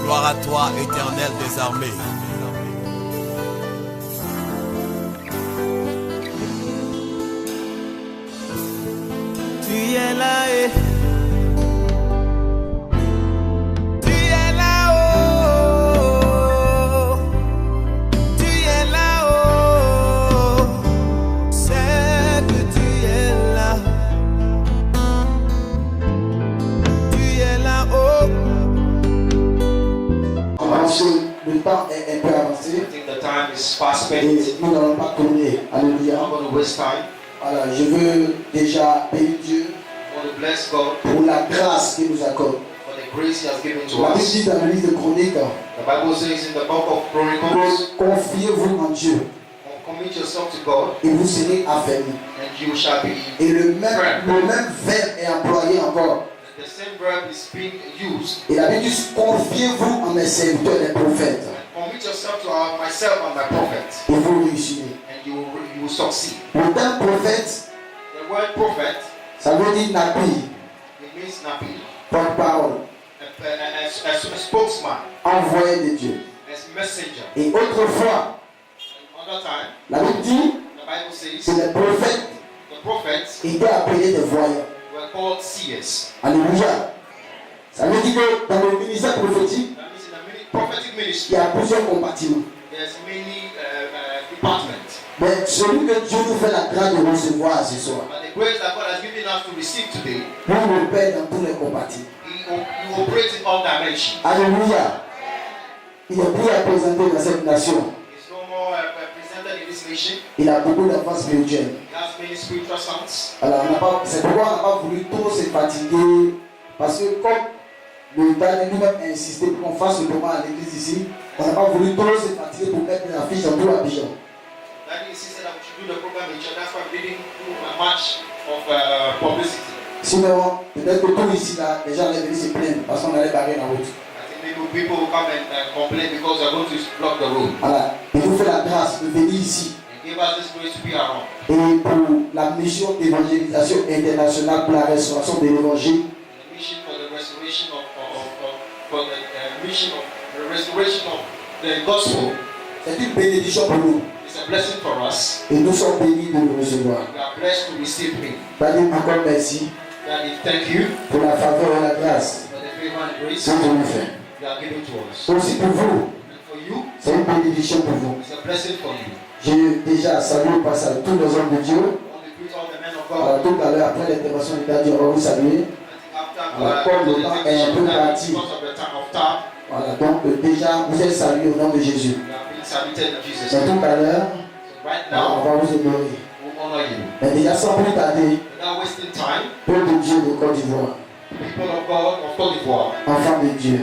Gloire à toi, Éternel des armées. Tu es là et tu es là-haut. Tu es là-haut. C'est que tu es là. Tu es là-haut. Le temps est un peu avancé. I think the time is fast Et spent. nous n'allons pas tourner. Alléluia. I'm not going to waste time. Voilà, je veux déjà bénir Dieu I want to bless God pour la grâce qu'il nous accorde. for the grace He has given to La Bible us. dit dans le livre de Chroniques, The Bible says in the book of Chronicles, confiez-vous en Dieu commit yourself to God et vous serez affermis. and you shall be. Et le même verbe est employé encore. The same verb is being used. Et la Bible dit, confiez-vous en mes serviteurs les prophètes Commit yourself to myself and my prophet, et vous réussirez. and you will succeed. Le terme prophète, The word prophet, ça veut dire nabi, it means nabi, porte-parole, a spokesman, envoyé de Dieu. as messenger. Et autrefois, Another time, la Bible dit the Bible says que les prophètes the prophets étaient appelés des voyants. were called seers. Alléluia. Ça veut dire que dans le ministère prophétique, That means in the prophetic il ministry, y a plusieurs compartiments. there's many departments. Mais celui que Dieu nous fait la grâce de recevoir ce soir, But the grace that God has given us to receive today, nous repère dans tous les compartiments. He operates in all dimensions. Alléluia. Il est plus représenté dans cette nation. He's no more represented in this nation. Il a beaucoup d'enfants spirituels. He has many spiritual sons. Alors, c'est pourquoi on n'a pas voulu trop se fatiguer. Parce que comme le dernier nous-mêmes a insisté pour qu'on fasse le moment à l'église ici, on n'a pas voulu trop se fatiguer pour mettre une affiche dans tout Abidjan. That insisted that we should do the program in church. That's why we didn't do much of publicity. Sinon, peut-être que tout ici, là, les gens allaient venir se plaindre parce qu'on allait barrer la route. I think maybe people will come and complain because they're going to block the road. Voilà. Il nous fait la grâce de venir ici. And give us this grace to be around. Et pour la mission d'évangélisation internationale pour la restauration de l'évangile, The mission for the restoration of the gospel c'est une bénédiction pour nous. is a blessing for us. Et nous sommes bénis de le recevoir. We are blessed to receive Him. Daddy, encore merci Daddy, thank you pour la faveur et la grâce for the favor and grace que tu nous fais. you are giving to us. Aussi pour vous, And for you, c'est une bénédiction pour vous. it's a blessing for you. J'ai déjà salué au passage tous les hommes de Dieu. I want to greet all the men of Alors, God. tout à l'heure, après l'intervention de Daddy, on va vous saluer. After the invitation because of the time of time, Voilà, donc déjà, vous êtes salués au nom de Jésus. we are being saluted in Jesus' Mais name. tout à l'heure, So right on now, va vous honorer. we'll honor you. Mais déjà, sans plus tarder, Without wasting time, peuple de Dieu de Côte d'Ivoire, people of God of Côte d'Ivoire, enfant de Dieu,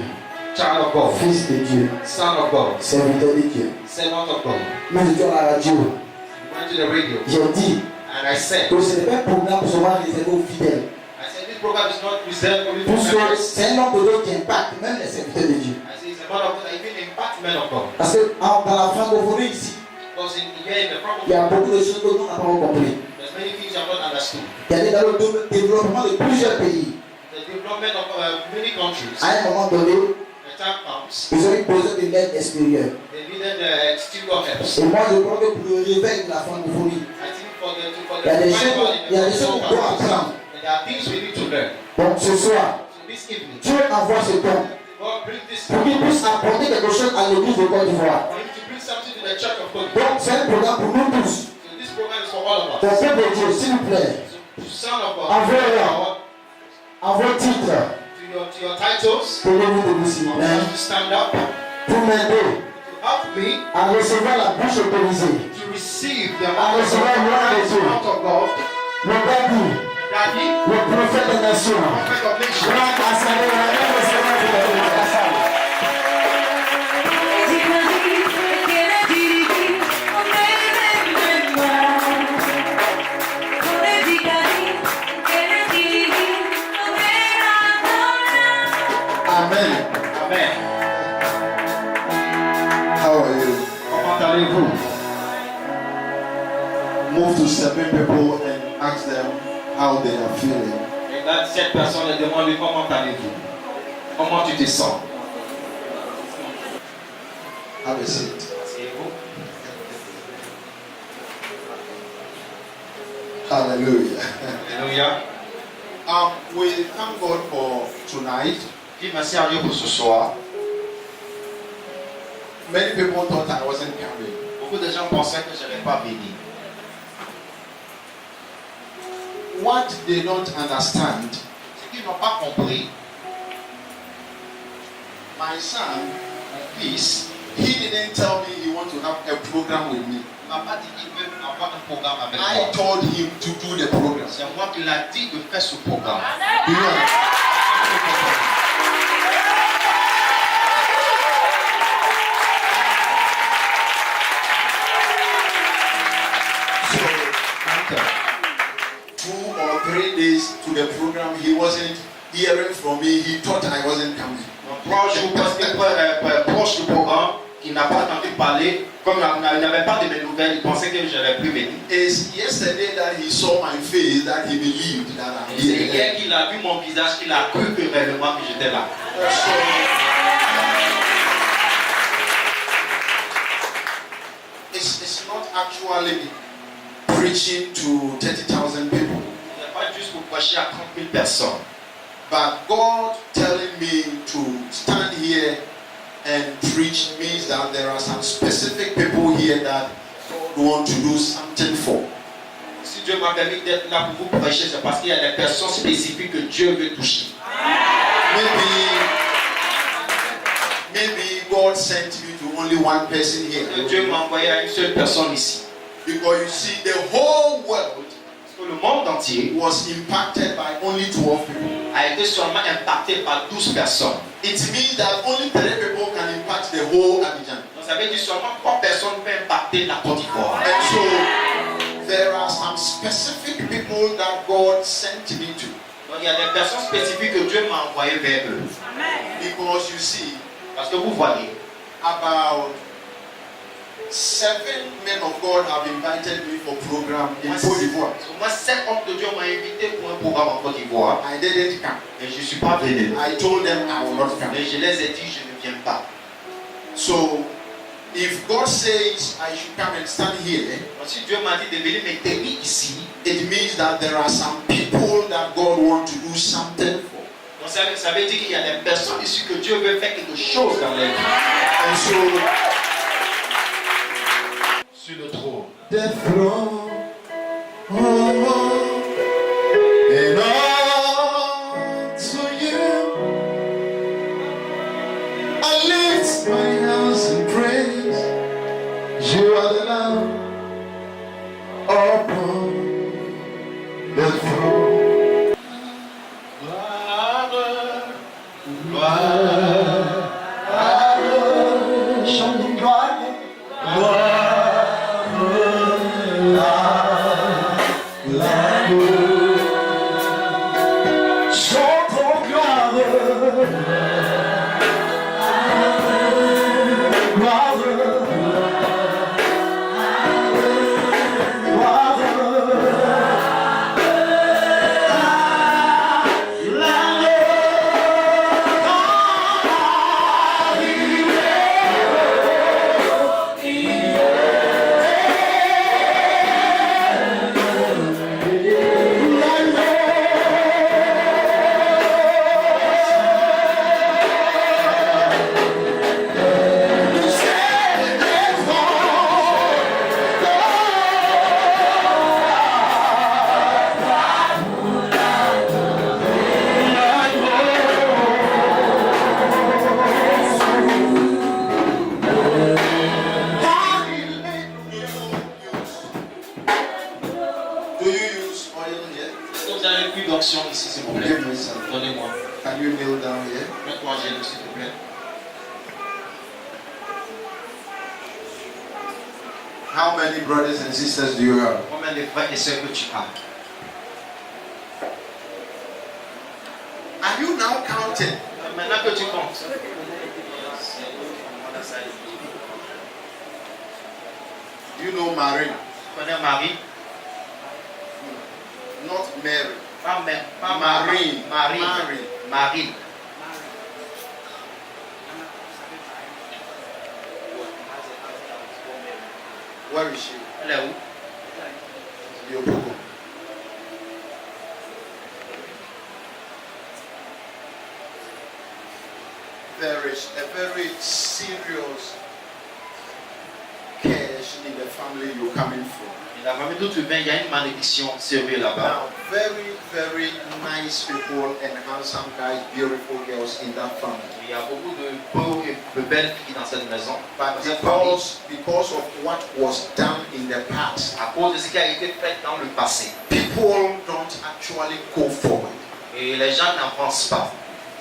child of God, fils de Dieu, son of God, serviteur de Dieu. servant of God. Nous étions à la radio. We went to the radio J'ai dit and I said, que ce n'est pas un programme seulement réservé aux fidèles. this program is not reserved only for Puisque members. c'est un nombre de qui impacte même les serviteurs de Dieu. I say it's a matter of that even impact men of God. Parce que dans la francophonie ici, Because here in the il y a problem, beaucoup de choses que nous n'avons pas compris. there's many things I've not understood. Il y a dans le développement de plusieurs pays. The development of many countries, À un moment donné, the time comes, ils ont eu besoin de l'aide extérieure. they needed exterior help. Et moi, je crois que pour le réveil de la francophonie, I think for the il y a des choses, revival il y a in des the choses qu'on doit apprendre. and there are things we need to learn. Donc ce soir, So this evening, Dieu envoie ce temps God bring this pour qu'il puisse apporter quelque chose à l'église de Côte d'Ivoire. for him to bring something to the church of God. Donc c'est un programme pour nous tous. So this program is for all of Le us. peuple de Dieu, s'il vous plaît, So son of God, Envoie-leur. en vos titres, to your titles, tenez-vous debout s'il I vous want plaît, you to stand up to pour m'aider help me à recevoir la bouche autorisée. to receive the I was right around the mouth of God. Le Daddy, Daddy, le prophète des nations, prophet of nations. grand assemblée, la même recevoir de la salle. Amen. Amen. How are you? Comment allez-vous? Move to 7 people and ask them how they are feeling. Et Là, cette personne elle demande comment allez-vous? Comment tu te sens? Have a seat. Asseyez-vous. Hallelujah. Alléluia. We thank God for tonight. Dis merci à Dieu pour ce soir. Many people thought I wasn't coming. Beaucoup de gens pensaient que je n'allais pas venir. What they don't understand, Ce qu'ils n'ont pas compris, my son, my fils, he didn't tell me he want to have a program with me. il m'a pas dit qu'il veut avoir un programme avec I moi. told him to do the program. C'est moi qui l'a dit de faire ce programme. Do you understand? So, 2 or 3 days to the program, he wasn't hearing from me. He thought I wasn't coming. Donc 3 jours parce que proche du programme, il n'a pas entendu parler, comme il n'avait pas de mes nouvelles, il pensait que je n'allais plus venir. It's yesterday that he saw my face that he believed that I'm Et c'est here. hier qu'il a vu mon visage, qu'il a cru que réellement que j'étais là. So, it's not actually preaching to 30,000 people, Ce n'est pas juste pour prêcher à 30 000 personnes. but God telling me to stand here and preach means that there are some specific people here that God want to do something for. Si Dieu m'a permis d'être là pour vous prêcher, c'est parce qu'il y a des personnes spécifiques que Dieu veut toucher. Maybe God sent me to only one person Que here. Dieu m'a envoyé à une seule personne ici. Because you see, the whole world Parce que le monde entier was impacted by only 12 people. a été seulement impacté par 12 personnes. It means that only 3 people can impact the whole Abidjan. Donc ça veut dire seulement 3 personnes peuvent impacter la Côte d'Ivoire. And so there are some specific people that God sent me to. Donc il y a des personnes spécifiques que Dieu m'a envoyées vers eux. Because you see, Parce que vous voyez, about 7 men of God have invited me for program in Côte d'Ivoire. moi 7 hommes de Dieu m'ont invité pour un programme en Côte d'Ivoire. I didn't come. Et je ne suis pas venu. I told them I will not come. Mais je les ai dit, je ne viens pas. So if God says I should come and stand here, Donc si Dieu m'a dit de venir me tenir ici, it means that there are some people that God wants to do something for. donc ça veut dire qu'il y a des personnes ici que Dieu veut faire quelque chose dans leur vie. And so Sur le trône. the throne, and all to you I lift my hands in praise. You are the Lamb upon the throne. Chantons gloire. Chantons gloire. Do you use oil here? Est-ce que vous avez plus d'onction ici, s'il vous plaît? Give me some. Donnez-moi. Can you kneel down here? Mettez-moi à genoux, s'il vous plaît. How many brothers and sisters do you have? Combien de frères et sœurs que tu as? Are you now counting? Maintenant que tu comptes. You know Marina, Tu connais Marie? not Mary. Pas Marine. Marine. Where is she? Elle est où? Yopoko. There is a very serious curse in the family you're coming from. Et la famille d'où tu viens, il y a une malédiction sérieuse là-bas. Now, very nice people and handsome guys, beautiful girls in that family. Il y a beaucoup de beaux et de belles filles dans cette maison. Dans cette famille. Because of what was done in the past, À cause de ce qui a été fait dans le passé. people don't actually go forward. Et les gens n'avancent pas.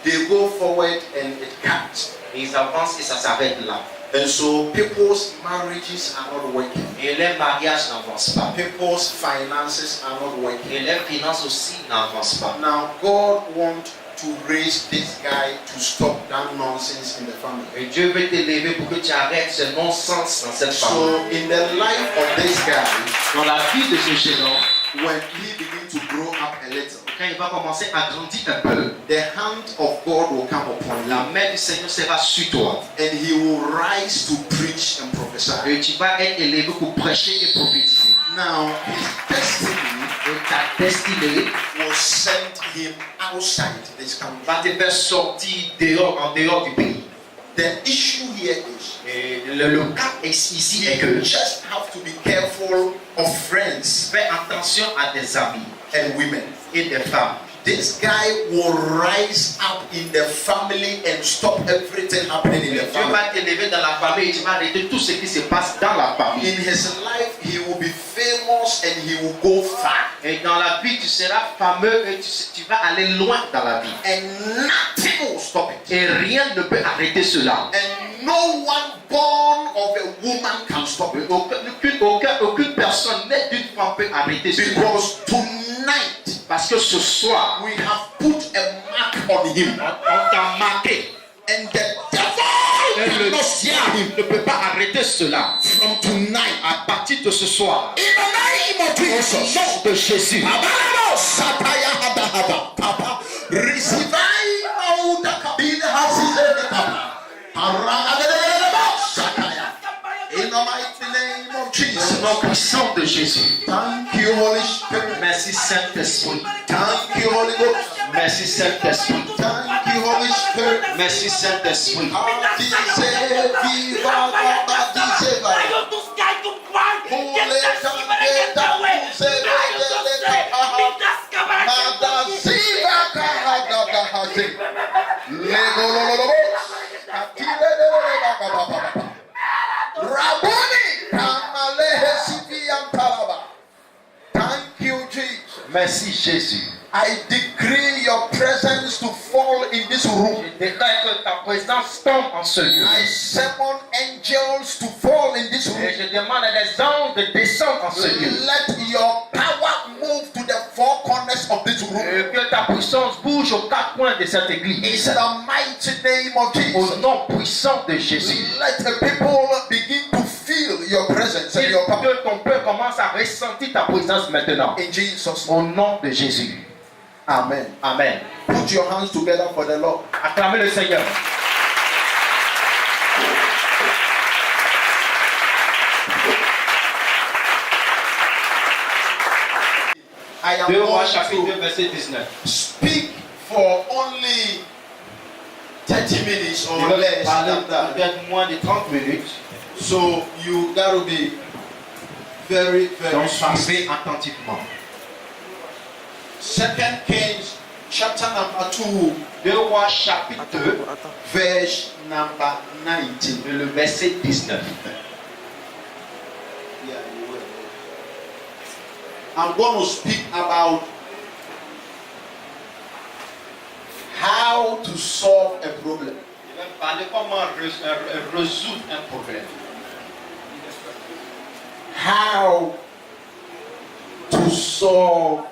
They go forward and it cuts. Et ils avancent et ça s'arrête là. And so people's marriages are not working. Et les mariages n'avancent pas. People's finances are not working. Et les finances aussi n'avancent pas. Now God wants to raise this guy to stop that nonsense in the family. Et Dieu veut t'élever pour que tu arrêtes ce non-sens dans cette So famille. in the life of this guy, Dans la vie de ce jeune homme, when he begins to grow up a little, quand il va commencer à grandir un peu, the hand of God will come upon la him main du Seigneur sera sur toi. and he will rise to preach and prophesy. Et tu vas être élevé pour prêcher et prophétiser. Now his destiny Et ta destinée will send him outside this country. va te faire sortir dehors, en dehors du pays. The issue here is Et le cas ici est you que just have to be careful of friends fais attention à tes amis and women. et des femmes. This guy will rise up in the family and stop everything happening in the Dieu family. va t'élever dans la famille et tu vas arrêter tout ce qui se passe dans la famille. In his life, he will be famous and he will go far. Et dans la vie, tu seras fameux et tu vas aller loin dans la vie. And nothing will stop it. Et rien ne peut arrêter cela. And no one born of a woman can stop it. Aucune personne née d'une femme peut arrêter cela. Because tonight, Parce que ce soir, we have put a mark on him. on t'a marqué. And the Et devil le cannot steal him diable ne peut pas arrêter cela. from tonight. À partir de ce soir, In the name of Jesus. au nom de Jésus, Abalabo sataya hadahaba. Papa, receive out the cabin hasize papa. Aragadadadadaba sataya. In the mighty name of au Jesus. nom puissant de Jésus. Thank you, Holy Spirit. Merci Saint-Esprit. Thank you, Holy Ghost. Merci Saint-Esprit. Thank you, Holy Spirit. Merci Saint-Esprit. Adize viva baba dizeva. Madaziva kahadadahase. Legolololobo. Atirelelelebabababa. Raboni kamalehe siviantalaba. Thank you, Jesus. Merci Jésus. I decree your presence to fall in this room. Je déclare que ta présence tombe en ce lieu. I summon angels to fall in this Et room. je demande à des anges de descendre en ce lieu. Let your power move to the four corners of this room. Et que ta puissance bouge aux quatre coins de cette église. In the mighty name of Au Jesus. nom puissant de Jésus. Let the people begin to feel your presence and your power. Que ton peuple commence à ressentir ta présence maintenant. In Jesus' name. Au nom de Jésus. Amen. Amen. Put your hands together for the Lord. Acclamez le Seigneur. I am 2 Rois chapitre going 2 to verset 19. speak for only 30 minutes Je or vais less parler than that. peut-être moins de 30 minutes. So you got to be very, very Donc fast. suivez attentivement. 2 Kings chapter number 2, 2 Rois chapitre 2 verse number 19. le verset 19. Yeah, you will. I'm going to speak about how to solve a problem. Je vais parler comment résoudre un problème. How to solve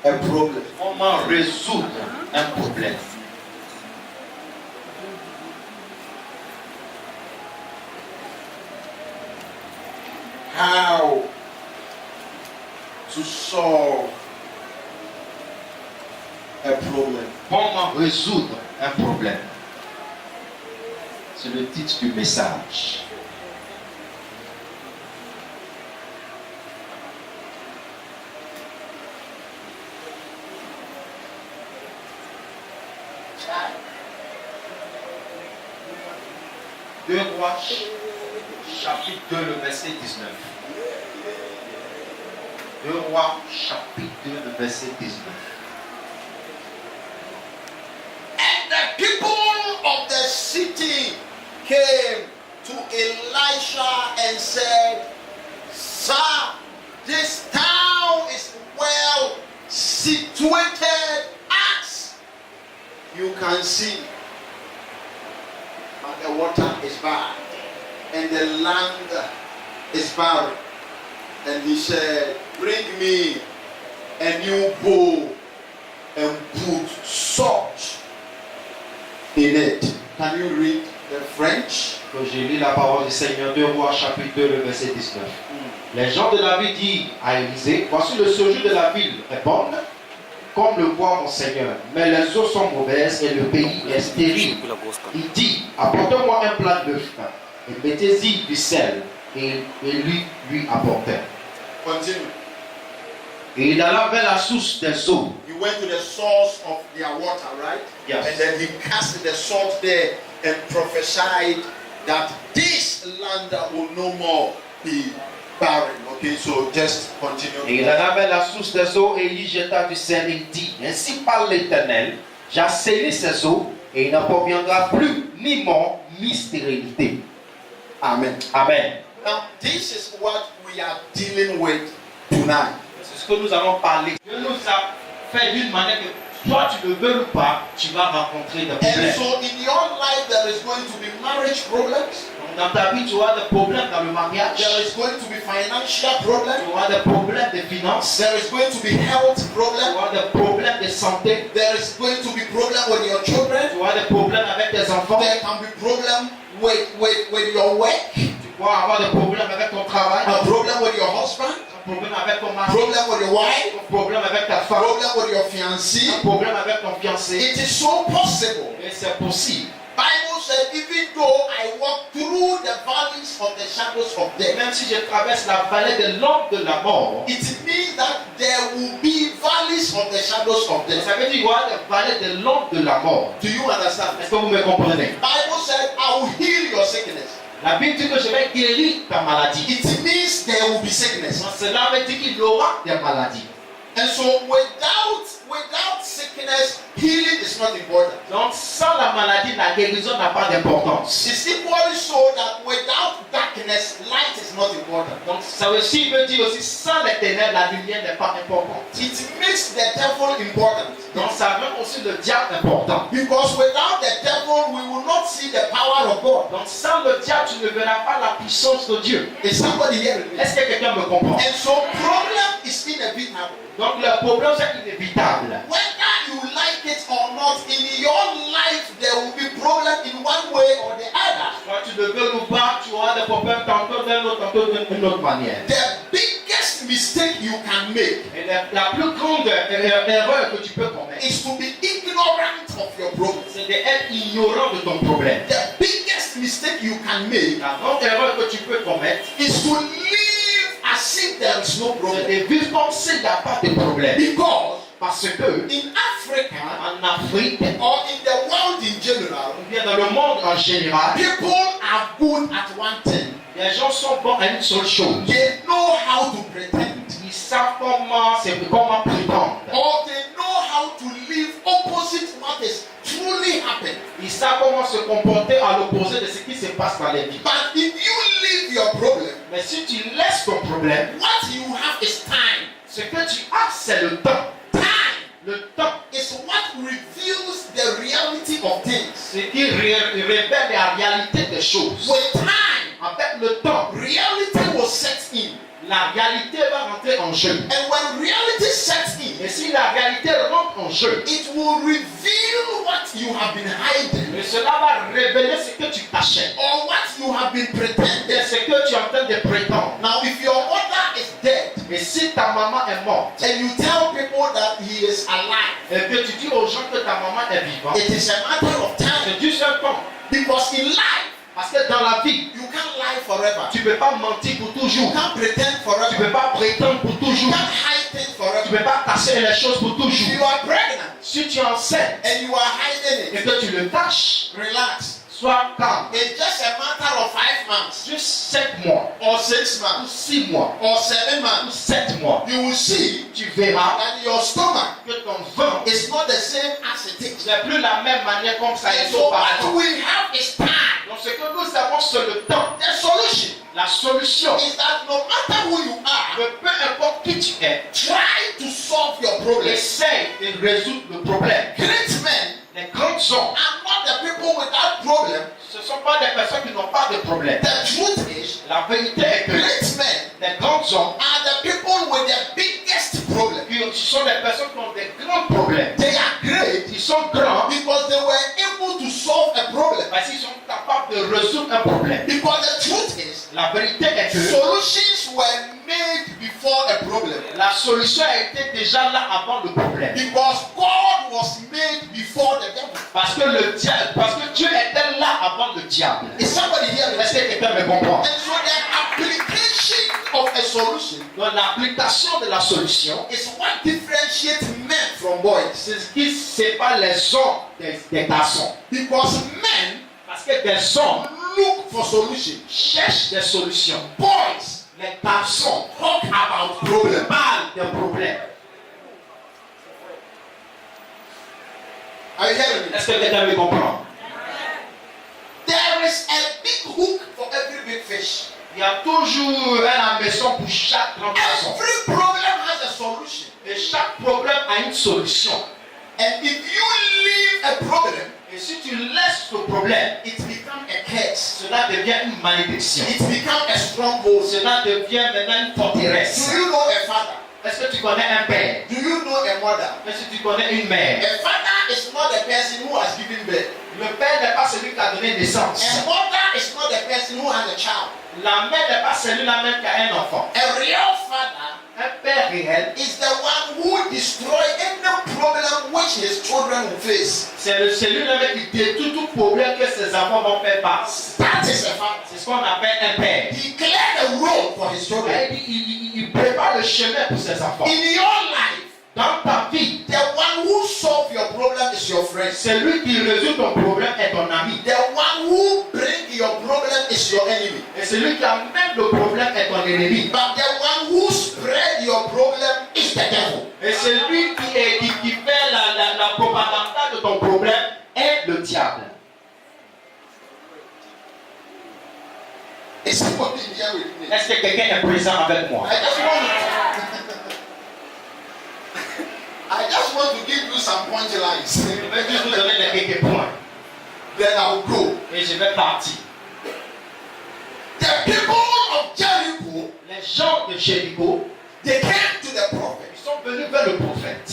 a problem. Comment résoudre un problème. How to solve a problem. Comment résoudre un problème? C'est le titre du message. Deux Rois, chapitre 2, le verset 19. Deux Rois, chapitre 2, le verset 19. And the people of the city came to Elisha and said, Sir, this town is well situated as you can see. And the water is bad, and the land is barren. And he said, bring me a new bowl and put salt in it. Can you read the French? Que j'ai lu la parole du Seigneur, 2 Rois, chapitre 2, le verset 19. Les gens de la ville dirent à Élisée, voici le séjour de la ville est bon, comme le voit mon Seigneur, mais les eaux sont mauvaises et le pays est stérile. Il dit, apportez-moi un plat de bœuf et mettez-y du sel. Et lui apportait. Continue. Et il alla vers la source des eaux. He went to the source of their water, right? Yes. And then he cast the salt there and prophesied that this land will no more be barren. Okay, so just continue. Et il alla vers la source des eaux et il y jeta du sel. Il dit, ainsi parle l'Éternel, j'assainis ces eaux et il n'en proviendra plus ni mort ni stérilité. Amen. Amen. Now, this is what we are dealing with tonight. C'est ce que nous allons parler. Dieu nous a fait d'une manière que toi tu le veux ou pas, tu vas rencontrer des And problèmes. so in your life there is going to be marriage problems. Donc, dans ta vie, tu auras des problèmes dans le mariage. There is going to be financial problems. Tu auras des problèmes de finances. There is going to be health Tu problems. auras des problèmes de santé. There is going to be problems with your children. Tu auras des problèmes avec tes enfants. There can be problems with your work. Tu pourras avoir des problèmes avec ton travail. A problem with your husband. Un problème avec ton mari. Problem with your wife. Un problème avec ta femme. Problem with your fiancé. Un problème avec ton fiancé. It is so possible. Et c'est possible. Bible said, even though I walk through the valleys of the shadows of Et death, même si je traverse la vallée de l'ombre de la mort, it means that there will be valleys of the shadows of death. ça veut dire qu'il y aura des vallées de l'ombre de la mort. Do you understand? Est-ce que vous me comprenez? Bible said, I will heal your sickness. La Bible dit que je vais guérir ta maladie. It means there will be sickness. Donc cela veut dire qu'il y aura des maladies. And so without sickness, healing is not important. Donc sans la maladie, la guérison n'a pas d'importance. It's equally so that without darkness, light is not important. Donc ça aussi veut dire aussi sans les ténèbres, la lumière n'est pas importante. It makes the devil important. Donc ça rend aussi le diable important. Because without the devil, we will not see the power of God. Donc sans le diable, tu ne verras pas la puissance de Dieu. Is somebody here with me? Est-ce que quelqu'un me comprend? And so problem is inevitable. Donc le problème c'est inévitable. Whether you like it or not, in your life there will be problem in one way or the other. Soit tu le veux ou pas, tu auras des problèmes tantôt d'une autre, tantôt d'une autre manière. The biggest mistake you can make Et la plus grande erreur que tu peux commettre, is to be ignorant of your problem. c'est d'être ignorant de ton problème. The biggest mistake you can make La grande erreur que tu peux commettre, is to live as if there is no c'est problem. de vivre comme s'il n'y a pas de problème. Because Parce que in Africa en Afrique, or in the world in general, ou bien dans le monde en général, people are good at one thing. les gens sont bons à une seule chose. They know how to pretend. Ils savent comment prétendre. Or they know how to live opposite what is truly happening. Ils savent comment se comporter à l'opposé de ce qui se passe dans les vies. But if you leave your problem, Mais si tu laisses ton problème, what you have is time. ce que tu as, c'est le temps. Time Le temps, is what reveals the reality of things. ce qui révèle la réalité des choses. With time, Avec le temps, reality will set in. la réalité va rentrer en jeu. And when reality sets in, Et si la réalité rentre en jeu, it will reveal what you have been hiding mais cela va révéler ce que tu cachais. or what you have been Et pretending. ce que tu es en train de prétendre. Now, if your mother is dead, Et si ta maman est morte, and you tell people that he is alive, et que tu dis aux gens que ta maman est vivante, it is a matter of time. c'est du seul temps. Because in life, Parce que dans la vie, you can't lie forever. tu ne peux pas mentir pour You toujours. can't pretend Tu ne forever. peux pas prétendre pour You toujours. can't hide things Tu ne forever. peux pas cacher les choses pour If you toujours. are pregnant Si tu es enceinte and you are hiding et it, que tu le caches, relax. sois calme. It's just a matter of 5 months, Juste 7 mois, or 6 ou months, 6 mois, or 7 ou months. 7 mois. You will see Tu verras that your stomach que ton ventre is not the same as it is. n'est plus la même manière comme ça And est so what auparavant. we have is time. Donc ce que nous avons, c'est le temps. The solution La solution, is that no matter who you are, que peu importe qui tu es, try to solve your problems. essaye de résoudre le problème. Great men Les grands hommes, are not the people without problem. ce ne sont pas des personnes qui n'ont pas de problème. The truth is, La vérité est que great men les grands hommes, are the people with the biggest problem. ce sont des personnes qui ont des grands problèmes. They are great Ils sont grands because they were able to solve a problem. parce qu'ils sont capables de résoudre un problème. Because the truth is, La vérité est que solutions were made before a problem. la solution a été déjà là avant le problème. Because God was made before the devil. Parce que Dieu était là avant le diable. Is somebody here? Est-ce que quelqu'un me comprend? And so the application of a solution Donc l'application de la solution, is what differentiates men from boys. c'est ce qui sépare les hommes des garçons. Because men Parce que des hommes look for solutions. cherchent des solutions. Boys Les garçons talk about problems. parlent des problèmes. Are you hearing me? Est-ce que quelqu'un me comprend? There is a big hook for every big fish. Il y a toujours un hameçon pour chaque grand poisson. Every problem has a solution. Et chaque problème a une solution. And if you leave a problem, Et si tu laisses ce problème, it becomes a curse. cela devient une malédiction. It becomes a stronghold. Cela devient maintenant une forteresse. Do you know a father? Est-ce que tu connais un père? Do you know a mother? Est-ce que tu connais une mère? A father is not the person who has given birth. Le père n'est pas celui qui a donné naissance. A mother is not the person who has a child. La mère n'est pas celui-là même qui a un enfant. A real father Un père réel, is the one who destroys any problem which his children will face. c'est celui-là même qui détruit tout problème que ses enfants vont faire face. That is a father. C'est ce qu'on appelle un père. He cleared the road for his children. Il prépare le chemin pour ses enfants. In your life, Dans ta vie, the one who solves your problem is your friend. celui qui résout ton problème est ton ami. The one who brings your problem is your enemy. Et celui qui amène le problème est ton ennemi. But the one who spread your problem is the devil. Et celui qui fait la propagande de ton problème est le diable. Is somebody here with me? Est-ce que quelqu'un est présent avec moi? I just want to give you some punchlines. Je vais juste vous donner quelques points. Then I'll go. Et je vais partir. The people of Jericho, Les gens de Jéricho, they came to the prophet. ils sont venus vers le prophète.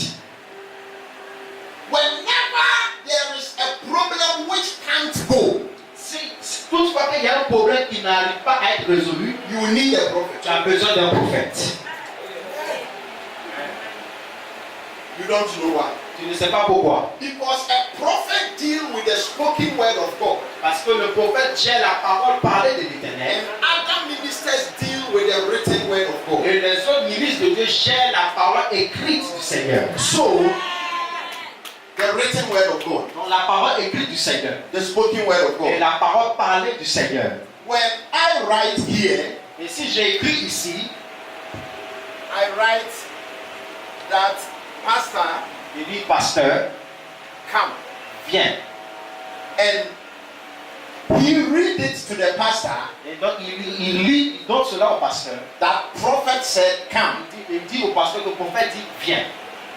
Whenever there is a problem which can't go, Si toutefois qu'il y a un problème qui n'arrive pas à être résolu, you need a prophet. tu as besoin d'un prophète. You don't know why. Tu ne sais pas pourquoi. Because a prophet deals with the spoken word of God. Parce que le prophète gère la parole parlée de And l'Éternel. other ministers deal with the written word of God. Et les autres ministres de Dieu gèrent la parole écrite du Seigneur. So, the written word of God, Donc la parole écrite du Seigneur. the spoken word of Et God. la parole parlée du Seigneur. When I write here, Et si j'ai écrit ici, I write that pastor je dis pasteur, come. viens. And he read it to the pastor Et donc il donne cela au pasteur. that prophet said come. Il dit au pasteur que le prophète dit viens.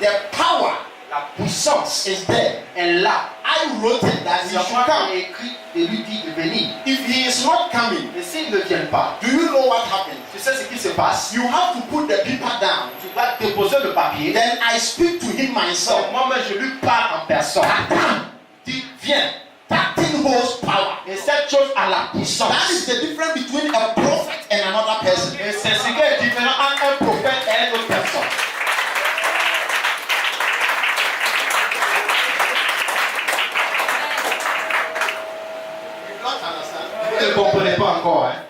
The power La puissance is there. est là. I wrote it that he C'est should moi qui come. ai écrit et lui dit de venir. If he is not coming, Et s'il ne vient pas, do you know what happens? tu sais ce qui se passe? You have to put the paper down. Tu vas déposer le papier. Then I speak to him myself. Donc moi-même je lui parle en personne. Dis viens. That thing holds power. Et cette chose a la That is puissance. the difference between a prophet and another person. Et c'est ce qui est différent entre un prophète et encore. Hein.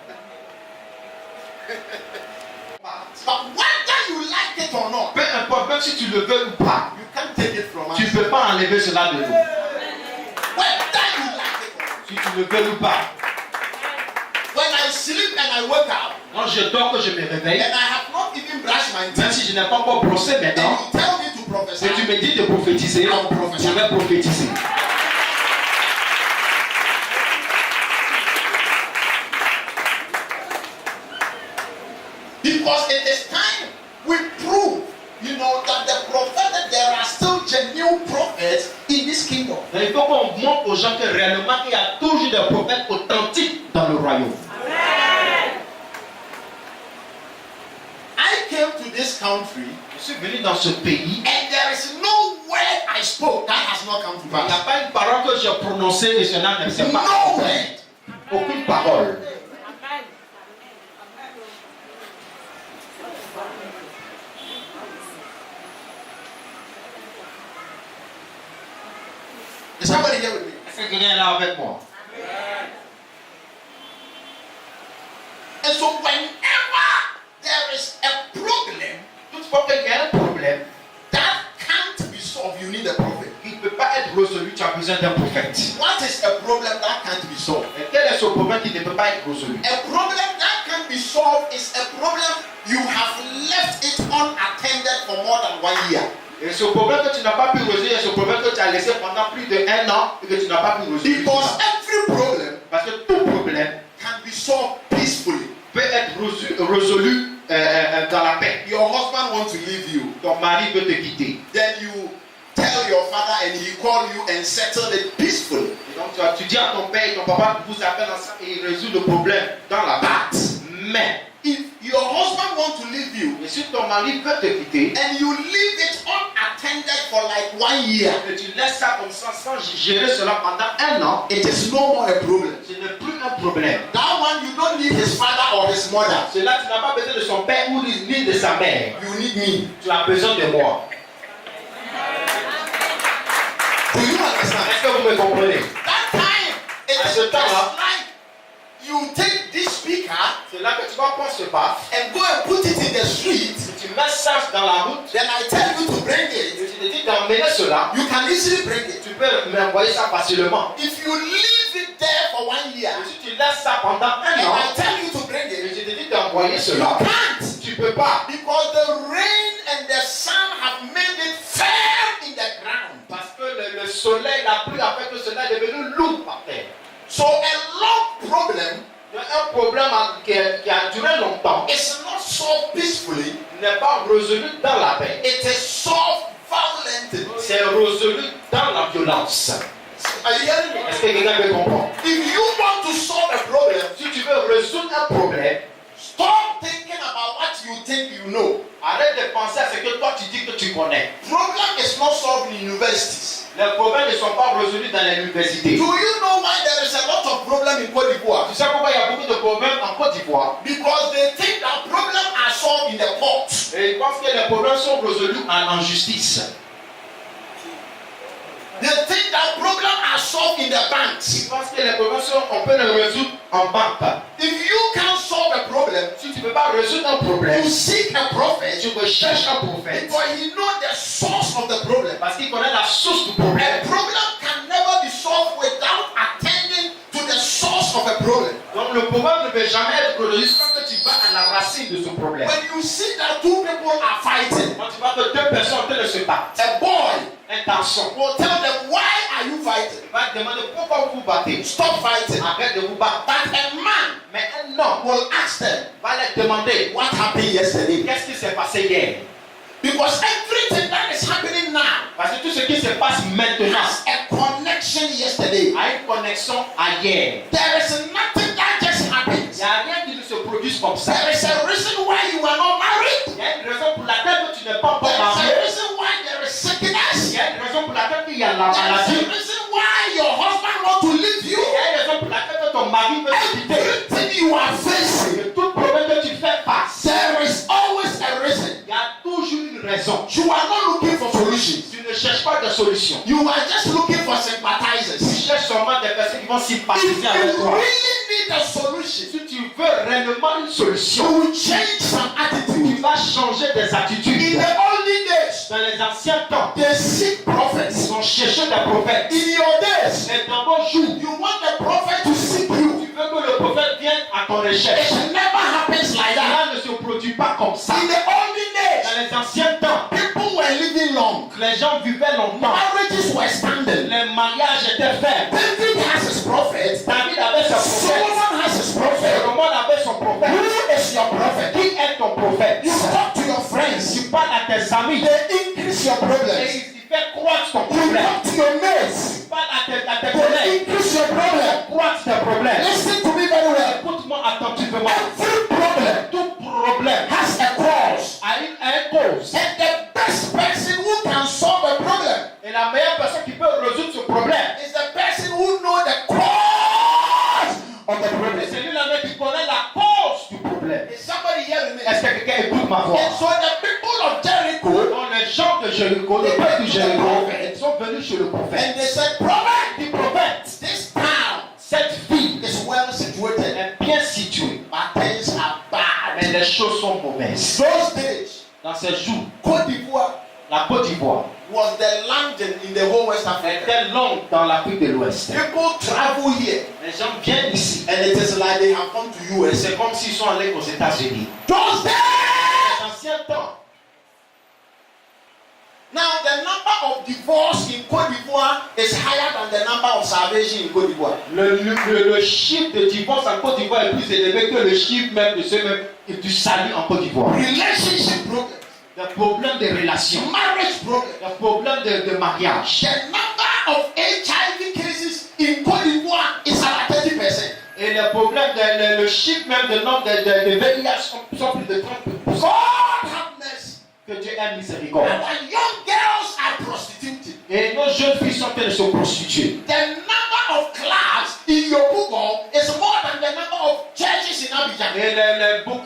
But whether you like it or not, Peu importe, même si tu le veux ou pas, you can't take it from us. tu ne peux pas enlever cela de nous. Whether you like it or not. Si tu le veux ou pas. When I sleep and I wake up, Quand je dors, que je me réveille, and I have not even brushed my même teeth, si je n'ai pas encore brossé mes and dents, you tell me to prophesy, et tu me dis de prophétiser, je vais prophétiser. because it is time we prove, that the prophetic, there are still genuine prophets in this kingdom. Mais il faut qu'on montre aux gens que réellement il y a toujours des prophètes authentiques dans le royaume. I came to this country, Je suis venu dans ce pays, and there is no word I spoke that has not come to il n'y a pass. pas une parole que j'ai prononcée et cela ne s'est pas No accompli. word. Aucune parole. Is somebody here with me? Est-ce que quelqu'un est là avec moi? And so whenever there is a problem Toutefois qu'il y a un problème that can't be solved, you need a prophet. qui ne peut pas être résolu, tu as besoin d'un prophète. What is a problem that can't be solved? Et quel est ce problème qui ne peut pas être résolu? A problem that can't be solved is a problem you have left it unattended for more than 1 year. Et ce problème que tu n'as pas pu résoudre, ce problème que tu as laissé pendant plus de 1 an et que tu n'as pas pu résoudre. Because every problem Parce que tout problème can be solved peacefully. peut être résolu dans la paix. Your husband wants to leave you. Ton mari veut te quitter. Then you tell your father and he call you and settle it peacefully. Et donc tu dis à ton père et ton papa vous appellent ensemble et ils résolvent le problème dans la paix. Mais If your husband wants to leave you si ton mari veut te quitter and you leave it unattended for like 1 year, et tu laisses ça comme ça sans gérer cela pendant 1 an, it is no more a problem. ce n'est plus un problème. That one you don't need his father or his mother. Cela, tu n'as pas besoin de son père ou ni de sa mère. You need me. Tu as besoin de moi. Do you understand? Est-ce que vous me comprenez? That time, it À is ce just temps-là, like you take this speaker c'est là que tu vas prendre ce baf, and go and put it in the street. tu mets ça dans la route, Then I tell you to bring et it. tu te dis d'emmener cela, You can easily bring it. tu peux m'envoyer ça facilement. If you leave it there for 1 year Et si tu laisses ça pendant 1 and an, I tell you to bring et it, je te dis d'envoyer you cela, can't. tu peux pas. Because the rain and the sun have made it firm in the ground. Parce que le soleil, la pluie a fait que cela est devenu lourd par terre. So a long problem Un problème qui a duré longtemps is not solved peacefully. n'est pas résolu dans la paix. It is solved violently. C'est résolu dans la violence. Are you hearing me? Est-ce que quelqu'un peut comprendre? If you want to solve a problem, Si tu veux résoudre un problème, stop thinking about what you think you know. arrête de penser à ce que toi tu dis que tu connais. Problem is not solved in universities. Les problèmes ne sont pas résolus dans les universités. Do you know why there is a lot of problem in Côte d'Ivoire? Tu sais pourquoi il y a beaucoup de problèmes en Côte d'Ivoire? Because they think that problems are solved in the courts. Et ils pensent que les problèmes sont résolus en justice. They think that problems are solved in the banks. Ils pensent que les problèmes on peut les résoudre en banque. If you can't solve a problem, Si tu ne peux pas résoudre un problème, you seek a prophet tu recherches un prophète because he knows the source of the problem. parce qu'il connaît la source du A problème. problem can never be solved without attending to the source of a problem. Donc le problème ne peut jamais être résolu sans que tu vas à la racine de ce problème. When you see that two people are fighting, Quand tu vois que deux personnes en train de se battre, a boy un garçon will tell them, why are you fighting? va te demander pourquoi vous vous battez. Stop fighting. Arrête de vous battre. But a man Mais un homme will ask them, va leur demander what happened yesterday? qu'est-ce qui s'est passé hier. Because everything that is happening now Parce que tout ce qui se passe maintenant has a connection yesterday. a une connexion à hier. There is nothing that just Il happens. n'y a rien qui ne se produise comme ça. There is a reason why you are not married. Il y a une raison pour laquelle tu n'es pas encore There is marié. a reason why there is sickness. Il y a une raison pour laquelle il y a la There is maladie. a reason why your husband wants to leave Il you. y a une raison pour laquelle ton mari veut te quitter. Everything you are facing, Et tout problème que tu fais face, there is always a reason. il y a toujours une raison. You are not looking for solutions. Tu ne cherches pas de solution. You are just looking for Tu sympathizers. cherches seulement des personnes qui vont If sympathiser avec you toi. really need a solution, Si tu veux réellement une you solution, will change some tu attitude. vas changer des In attitudes. the olden days, Dans les anciens temps, they seek ils prophets. ont cherché des prophètes. In your days, Et dans vos jours, you want the prophet to seek you. tu veux que le prophète vienne à ton recherche. It never happens like that. Cela ne se produit pas comme ça. In the olden days, Dans les anciens temps, people were living long. les gens vivaient longtemps. Marriages were standing. Les mariages étaient faits. David has his prophet. David avait son prophète. Solomon has his prophet. Salomon avait son prophète. Who is your prophet? Qui est ton prophète? You talk to your friends. Tu parles à tes amis They increase your et problems. il fait croître ton You problème. talk to your mates. Tu parles à tes They collègues. increase your problem. Croître tes problèmes. Listen to me very well. Écoute-moi attentivement. Every problem Tout problème has a cause. a un cause. And the best person who can solve a problem Et la meilleure personne qui peut résoudre ce problème, is the person who knows the cause of the problem. c'est celui-là même qui connaît la cause du problème. Is somebody hearing me? Est-ce que quelqu'un écoute ma voix? And so the people of Jericho, Donc les gens de Jéricho, les peuple de Jéricho, sont venus chez le prophète. and they said, prophet, Du prophète, this town cette ville is well situated, est bien située, but things are bad. mais les choses sont mauvaises. Those days, Dans ces jours, Côte d'Ivoire la Côte d'Ivoire was the landing in the whole West Africa. était longue dans l'Afrique de l'Ouest. People travel here, Les gens viennent ici. and it is like they have come to US. C'est comme s'ils sont allés aux États-Unis. Those days. Dans l'ancien temps, Now, the number of divorce in Côte d'Ivoire is higher than the number of salvation in Côte d'Ivoire. le chiffre de divorce en Côte d'Ivoire est plus élevé que le chiffre même de ceux même du salut en Côte d'Ivoire. Relationship problems, Des problèmes de relations, marriage problems. des problèmes de mariage. The number of HIV cases in Côte d'Ivoire is about 30%. Et le problème, le chiffre même de nombre de VIH sont plus de 30%. God have mercy. Que Dieu ait miséricorde. Our young girls are prostituted. Et nos jeunes filles sont en train de se prostituer. The number of clubs in Yopougon is more than the number of churches in Abidjan. Et les groupes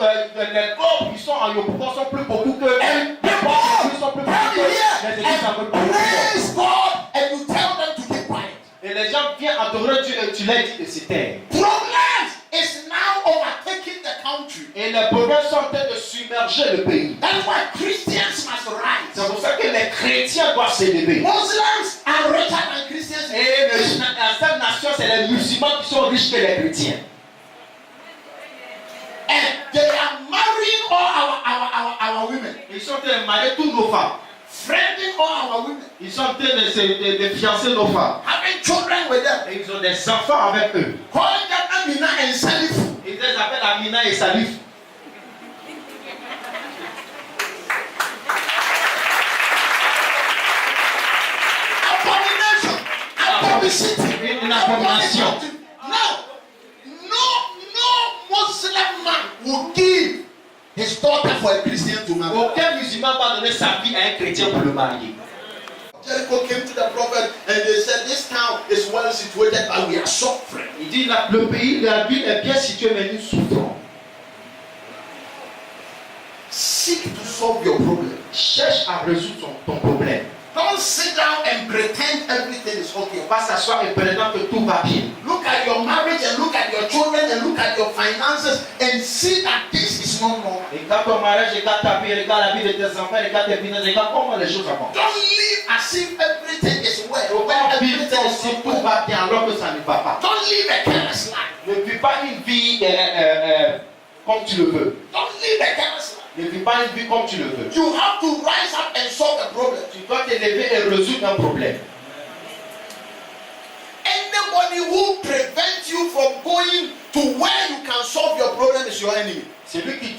qui sont en Yopougon sont plus beaucoup que And les people églises sont plus come beaucoup que here les églises en and Yopougon. praise God and you tell them to keep quiet. Et les gens viennent adorer Dieu et tu leur dis de se taire. Problems is now overtaking the country. Et les problèmes sont en train de submerger le pays. That's why Christians must rise. C'est pour ça que les chrétiens doivent s'élever. Muslims are richer than Christians. Et dans cette nation, c'est les musulmans qui sont riches que les chrétiens. And they are marrying all our women. Ils sont en train de marier toutes nos femmes. Friending all our women. Ils sont en train de fiancer nos femmes. Having children with them. Et ils ont des enfants avec eux. Calling them Amina and Salif. Ils les appellent Amina et Salif. Abomination. Une abomination. Now, no Muslim man will give his daughter for a Christian to marry. Aucun musulman va donner sa vie à un chrétien pour le marier. Jericho came to the prophet and they said, this town is well situated but we are suffering. Il dit le pays, la ville est bien située mais nous souffrons. Seek to solve your problem. Cherche à résoudre ton problème. Don't sit down and pretend everything is okay. Va s'asseoir et prétendre que tout va bien. Look at your marriage and look at your children and look at your finances and see that this is not normal. Regarde ton mariage, regarde ta vie, regarde la vie de tes enfants, regarde tes finances, regarde comment les choses avancent. Don't live as if everything is well. When Don't vivre everything comme is si not tout well. va bien alors que ça ne va pas. Don't live a careless life. Ne vis pas une vie comme tu le veux. Don't live a careless life. Ne vis pas une vie comme tu le veux. You have to rise up and solve a problem. Tu dois t'élever et résoudre un problème. Anybody who prevents you from going to where you can solve your problem is your enemy. Celui qui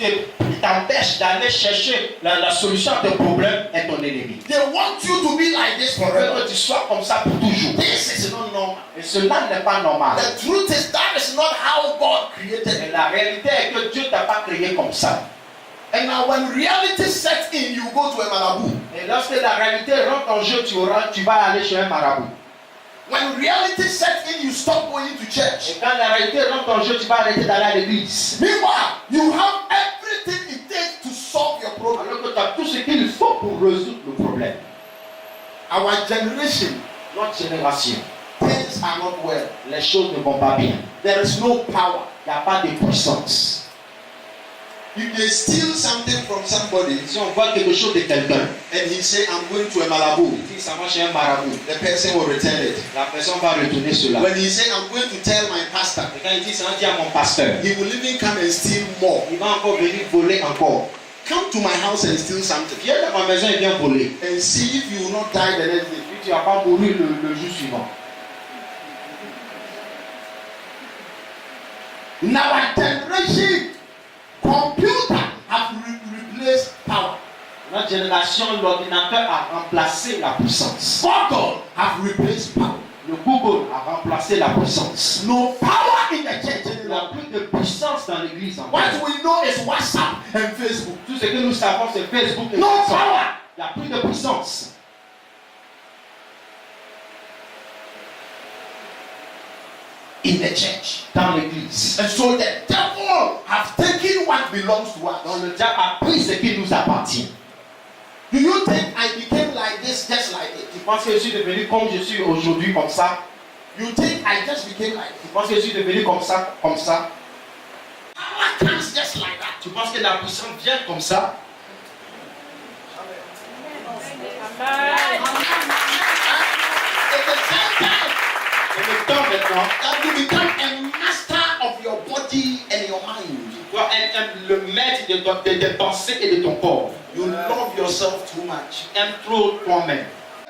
t'empêche d'aller chercher la solution à tes problèmes est ton ennemi. They want you to be like this Ils veulent forever. que tu sois comme ça pour toujours. This is not normal. Et cela n'est pas normal. The truth is that is not how God created Et it. la réalité est que Dieu ne t'a pas créé comme ça. And now when reality sets in, you go to a marabout. Et lorsque la réalité rentre en jeu, tu vas aller chez un marabout. When reality sets in, you stop going to church. Et quand la réalité rentre en jeu, tu vas arrêter d'aller à l'église. Meanwhile, you have everything it takes to solve your problem. Alors que tu as tout ce qu'il faut pour résoudre le problème. Our generation Notre génération tends things are not well. les choses ne vont pas bien. There is no power. Il n'y a pas de puissance. If they steal something from somebody Si on voit quelque chose de quelqu'un, and he say, I'm going to a Malabu, si ça marche chez un marabout, the person will return it. la personne va retourner cela. When he say, I'm going to tell my pastor, Et quand il dit ça, on dit à mon pasteur, he will even come and steal more. il va encore venir voler encore. Come to my house and steal something. Viens dans ma maison et viens voler. And see if you will not die the next day. Puis tu vas pas mourir le jour suivant. In our generation, computer have replaced power. Notre génération, l'ordinateur a remplacé la puissance. Google have replaced power. Le Google a remplacé la puissance. No power in the church Il n'y a anymore. plus de puissance dans l'église. encore. What we know is WhatsApp and Facebook. Tout ce que nous savons, c'est Facebook et No WhatsApp. power. Il n'y a plus de puissance. In the church. Dans l'église. And so the devil have taken what belongs to Donc us. le diable a pris ce qui nous appartient. Do you think I became like this just like it? Tu penses que je suis devenu comme je suis aujourd'hui, comme ça? You think I just became like Tu it? penses que je suis devenu comme ça, comme ça? Power comes just like that. Tu penses que la puissance vient comme ça? It's the same time C'est le temps maintenant. that you become a master of your body and your mind. Tu dois être le maître de tes pensées et de ton corps. You love yourself too much. Tu aimes trop toi-même.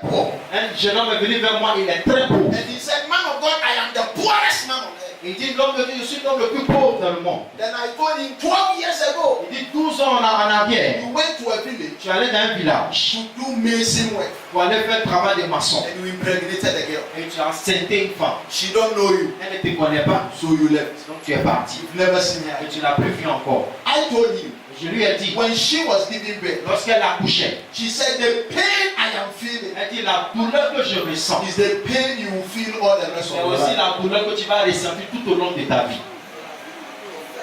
Poor. Un jeune homme est venu vers moi, il est très pauvre. And he said, Man of God, I am the poorest man on earth. Il dit, l'homme de Dieu, je suis l'homme le plus pauvre dans le monde. Then I told him 12 years ago, Il dit, 12 ans en arrière, you went to a village tu allais dans un village to do mason work pour aller faire le travail de maçon. and you impregnated a girl. Et tu as enceinté une femme. She don't know you, Elle ne te connaît pas, so you left. donc tu es parti. You've never seen her. Et tu n'as plus vu encore. I told him, Je lui ai dit, when she was giving birth, lorsqu'elle accouchait, she said, The pain I am feeling elle dit, la douleur que je ressens, is the pain you will feel all the rest of c'est your aussi life. la douleur que tu vas ressentir tout au long de ta vie.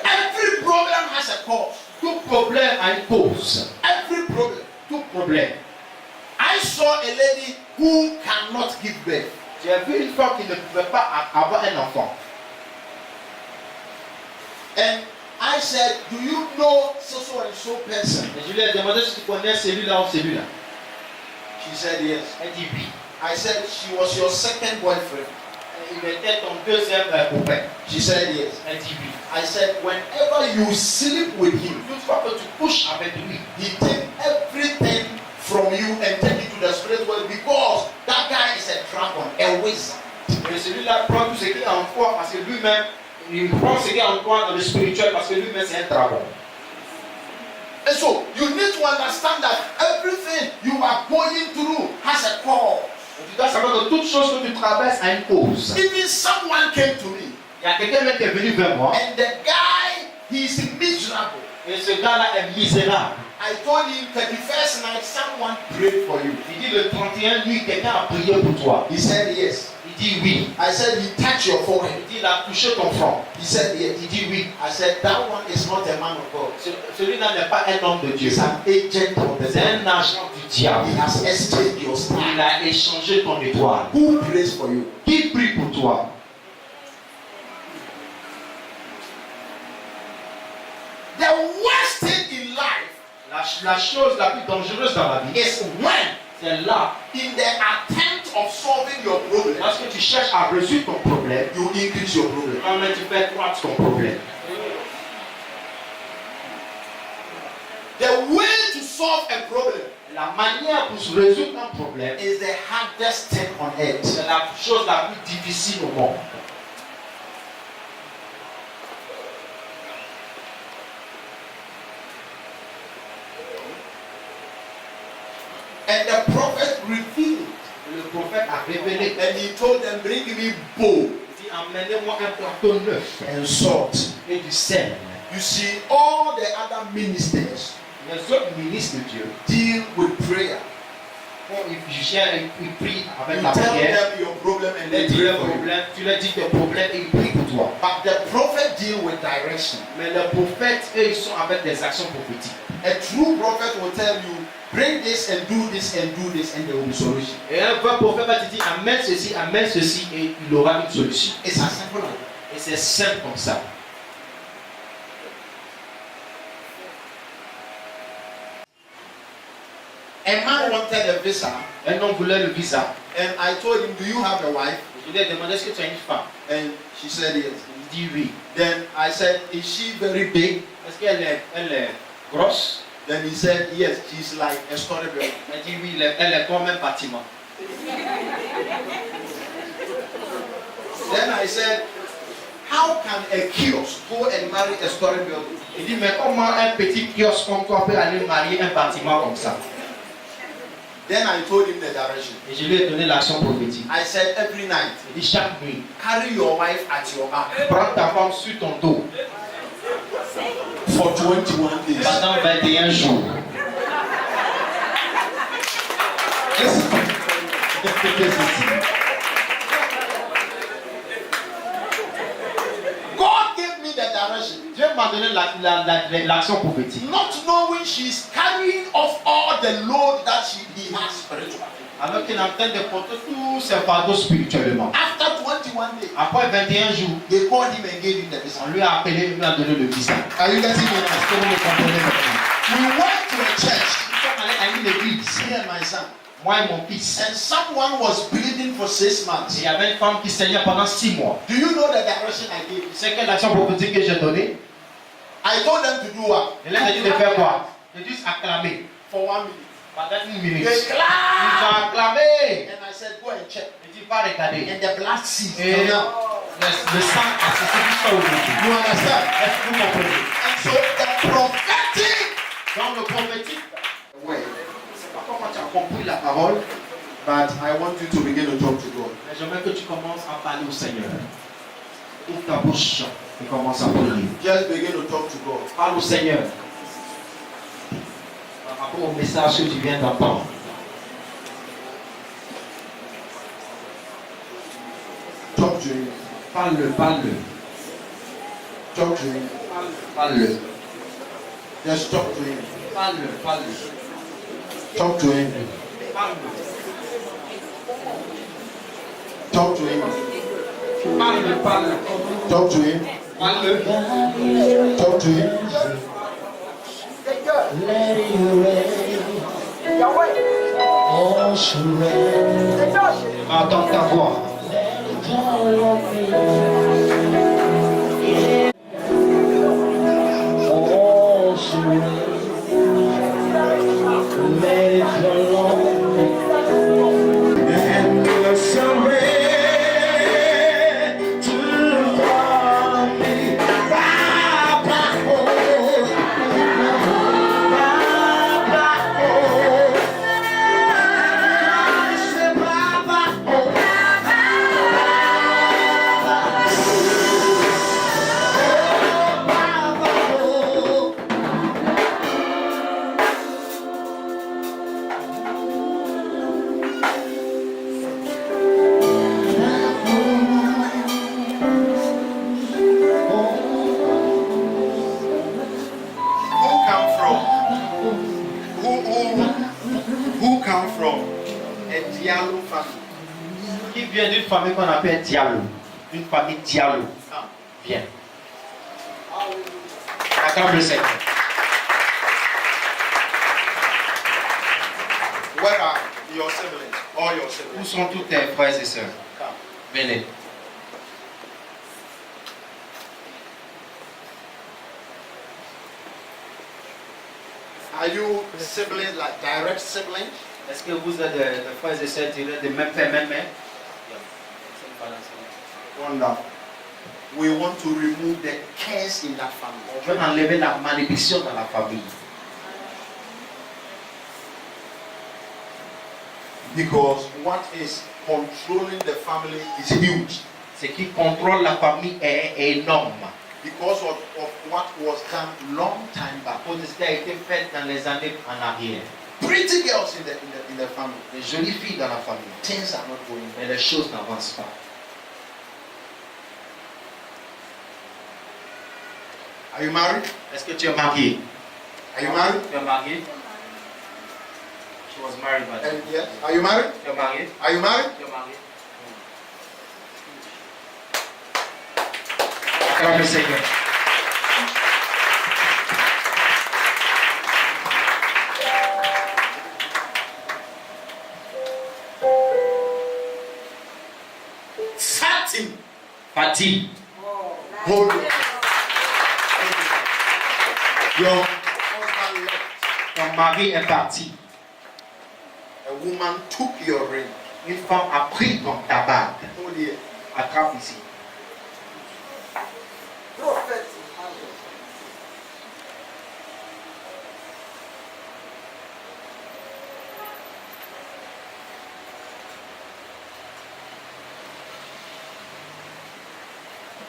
Every problem has a cause. Tout problème a une cause. Every problem. Tout problème. I saw a lady who cannot give birth. J'ai vu une femme qui ne pouvait pas avoir un enfant. And I said, Do you know so and so person? Et je lui ai demandé si tu connais celui-là ou celui-là. She said, Yes. Elle dit oui. I said, She was your second boyfriend. Il était ton deuxième copain. She said, Yes. Elle dit oui. I said, Whenever you sleep with him, Toute fois que tu couches avec lui, he take everything from you and take it to the spirit world because that guy is a dragon, a wizard. et celui-là prend tout ce qui est en toi parce que lui-même, il prend ce qui est en toi dans le spirituel parce que lui-même c'est un dragon. And so you need to understand that everything you are going through has a cause. Et tu dois savoir que toute chose que tu traverses a une cause. Even someone came to me Il y a quelqu'un même qui est venu vers moi and the guy, he's miserable. et ce gars-là est misérable. I told him 31st night someone prayed for you. Il dit le 31 nuit, quelqu'un a prié pour toi. He said yes. Il dit oui. I said he touched your forehead. Il dit il a touché ton front. He said yes. Il dit oui. I said that one is not a man of God. Celui-là n'est pas un homme de Dieu. He's an agent of the C'est devil. un agent du diable. He has exchanged your Il star. a échangé ton étoile. Who prays for you? Qui prie pour toi? The worst thing in life La chose la plus dangereuse dans la vie, is when c'est là, in the attempt of solving your problem, lorsque tu cherches à résoudre ton problème, you increase your problem. quand même tu fais croître ton problème. The way to solve a problem La manière pour se résoudre un problème, is the hardest thing on earth. c'est la chose la plus difficile au monde. And the prophet revealed, Le prophète a révélé, and he told them, Bring me bowl il dit emmenez-moi un plateau neuf and salt. et du sel. You see, all the other ministers Les autres ministres de Dieu, deal with prayer. quand ils prient avec You la tell prière, them your problem and ils they disent pray le for you. problème, tu leur dis tes problèmes et ils prient pour toi. But the prophet deal with direction. Mais les prophètes, eux, ils sont avec des actions prophétiques. A true prophet will tell you, bring this and do this and do this, and there will be solution. Et un vrai prophète va te dire amène ceci, et il aura une solution. It's as simple as that. Et c'est simple comme ça. A man wanted a visa, Un homme voulait le visa. and I told him, "Do you have a wife?" Je lui ai demandé est-ce que tu as une femme. And she said yes. Il dit oui. Then I said, "Is she very big?" Est-ce qu'elle est grosse? Then he said, "Yes, she's like a storybook." Elle dit oui, elle est comme un bâtiment. Then I said, "How can a kiosk go and marry a storybook?" Il dit mais comment un petit kiosque comme toi peut aller marier un bâtiment comme ça? Then I told him the direction. Et je lui ai donné l'action prophétique. I said, "Every night, Il dit chaque nuit, carry your wife at your back prends ta femme sur ton dos for 21 days." pendant 21 jours. Listen. God gave me the direction. Dieu m'a donné l'action prophétique. Not knowing she's carrying off all the load that he has spiritually. Alors qu'il est en train de porter tous ses fardeaux spirituellement. After 21 days, Après 21 jours, they called him and gave him the visa. on lui a appelé, il lui a donné le visa. Are you getting me Est-ce now? que vous me comprenez maintenant? We went to a church, Nous sommes allés à une église, me and my son, moi et mon fils. and someone was bleeding for 6 Et months. il y avait une femme qui saignait pendant 6 mois. Do you know the direction I gave you? C'est quelle action prophétique que j'ai donnée? I told them to do what? Je leur ai dit de faire quoi? De juste acclamer. For 1 minute. Pendant 1 minute. They Ils clapped. ont acclamé. And I said, "Go and check." Il dit va regarder. And the blood ceased. Et le sang a cessé jusqu'à aujourd'hui. You understand? Est-ce que vous comprenez? And so the prophetic Dans le prophétique, way. c'est pas comment tu as compris la parole, But I want you to begin to talk to God. mais j'aimerais que tu commences à parler au Seigneur. Ouvre ta bouche et commence à prier. Just begin to talk to God. Parle au Seigneur. Par rapport au message que tu viens d'entendre. Talk to him. Parle-le, parle-le. Talk to him. Parle-le. Just talk to him. Parle-le, parle-le. Talk to him. Parle-le. Talk to him. Parle-le, parle-le. Talk to him. Parle-le. Talk to him. Entends ta voix. Who come from a Diallo family? Qui vient d'une famille qu'on appelle Diallo. Une famille Diallo. Viens. Acclame le Seigneur. Where are your siblings? All your Où siblings? sont tous tes frères et sœurs? Venez. Are you siblings, like direct siblings? Est-ce que vous êtes des frères et sœurs tirés de même père, même mère? Wonderful. We want to remove the curse in that family. On veut enlever la malédiction dans la famille. Because what is controlling the family is huge. Ce qui contrôle la famille est énorme. Because of what was done long time back. Pour ce qui a été fait dans les années en arrière. Pretty girls in the family. Les jolies filles dans la famille. Things are not going Mais well. les choses n'avancent pas. Are you married? Est-ce que tu es marié? Are you married? Tu es marié? She was married, but And yes, are you married? you're married. Are you married? You're married. Acclame le Seigneur. Fatim. Fatih, Hold on. Your husband left. ton mari est parti. A woman took your ring. Une femme a pris ta bague. Hold here. Attrape ici.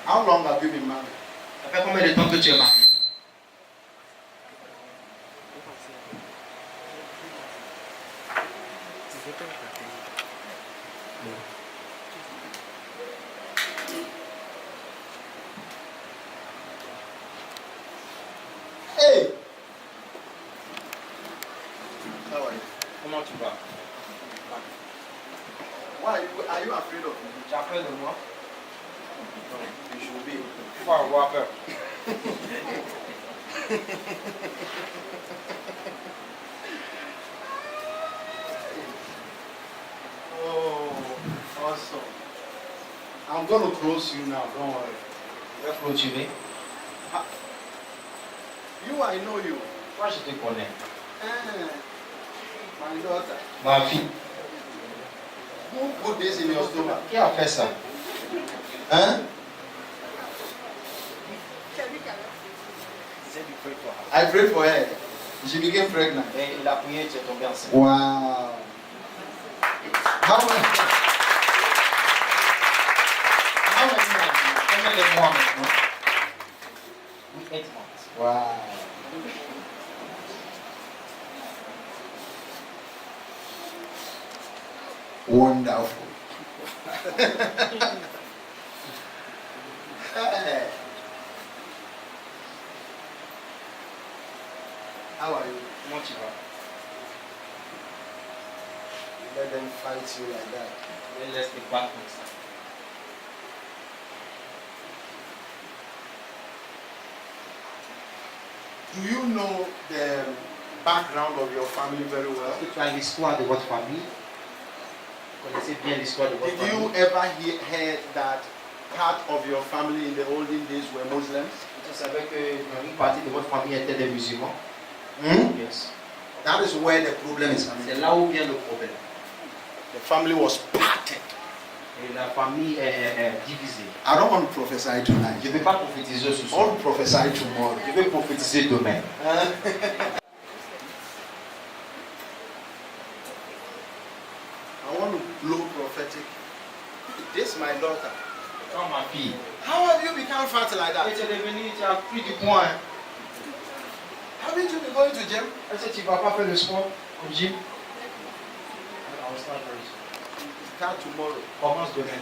How long have you been married? Ça fait combien de temps que tu es marié? Hey! How are you? Comment tu vas? Why are you afraid of me? Tu as peur de moi? You should be. Il faut avoir peur. Oh, awesome. I'm going to close you now, don't worry. Je vais clôturer. You, I know you. Moi, je te connais. My daughter. Ma fille. Who put this in your stomach? Qui a fait ça? Huh? I prayed for her. She became pregnant. Et il a prié, tu es tombé enceinte. Wow. How many months? Combien de mois maintenant? 8 mois. Wow. Wonderful. Hey. How are you? Comment tu vas? Let them fight you like that. Je laisse les battre comme ça. Do you know the background of your family very well? Est-ce que tu as l'histoire de votre famille? Vous connaissez bien l'histoire de votre Did you famille? ever hear that part of your family in the olden days were Muslims? Tu savais que une partie de votre famille était des musulmans? Yes. That is where the problem is coming. C'est là où vient le problème. The family was parted. Et la famille est divisée. I don't want to prophesy tonight. Je ne vais pas prophétiser ce I soir. want to prophesy tomorrow. Je vais prophétiser demain. I want to blow prophetic. This is my daughter. Quand ma fille, How have you become fat like et that? tu es devenu, tu as pris du poids. Hein. Haven't you been going to gym? Est-ce que tu ne vas pas faire le sport au gym? Start tomorrow. Commence demain.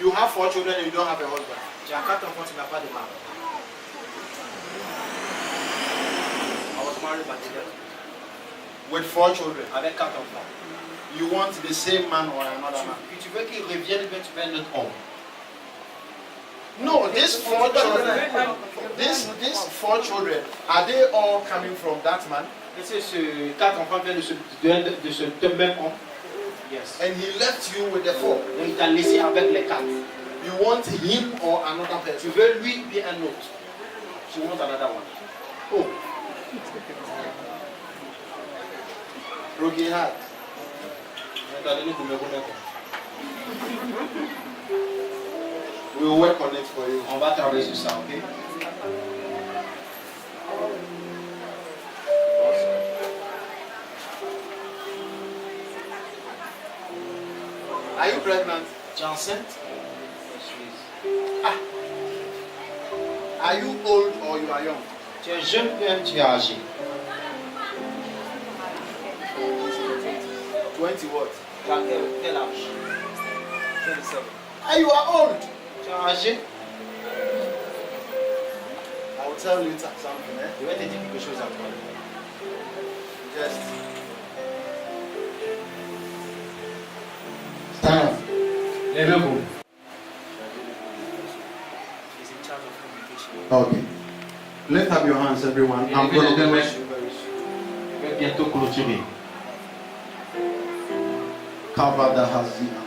You have 4 children and you don't have a husband. Tu as 4 enfants, tu n'as pas de mari. I was married but With 4 children. avec 4 enfants. You want the same man or another man? Puis tu veux qu'il revienne, bien tu veux un autre homme. No, these 4 children. These 4 children. Are they all coming from that man? Est-ce que ces 4 enfants viennent de ce même homme? Yes. And he left you with the 4. Et il t'a laissé avec les 4. You want him or another Tu person? veux lui, bien un autre. Tu want another one. Oh. Broken heart. We will work on it for you. On va travailler sur ça, ok? Are you pregnant? Tu es enceinte? Are you old or you are young? Tu es jeune ou tu es âgé? 20 what? Tu as quel âge? 27. Ah, you are old. Tu es âgé? I will tell you something. Je vais te dire quelque chose à toi. Stand up. Levez-vous. Okay. Lift up your hands, everyone. I'm Levez les going deux to mains. Je vais bientôt clôturer. cover the hazina.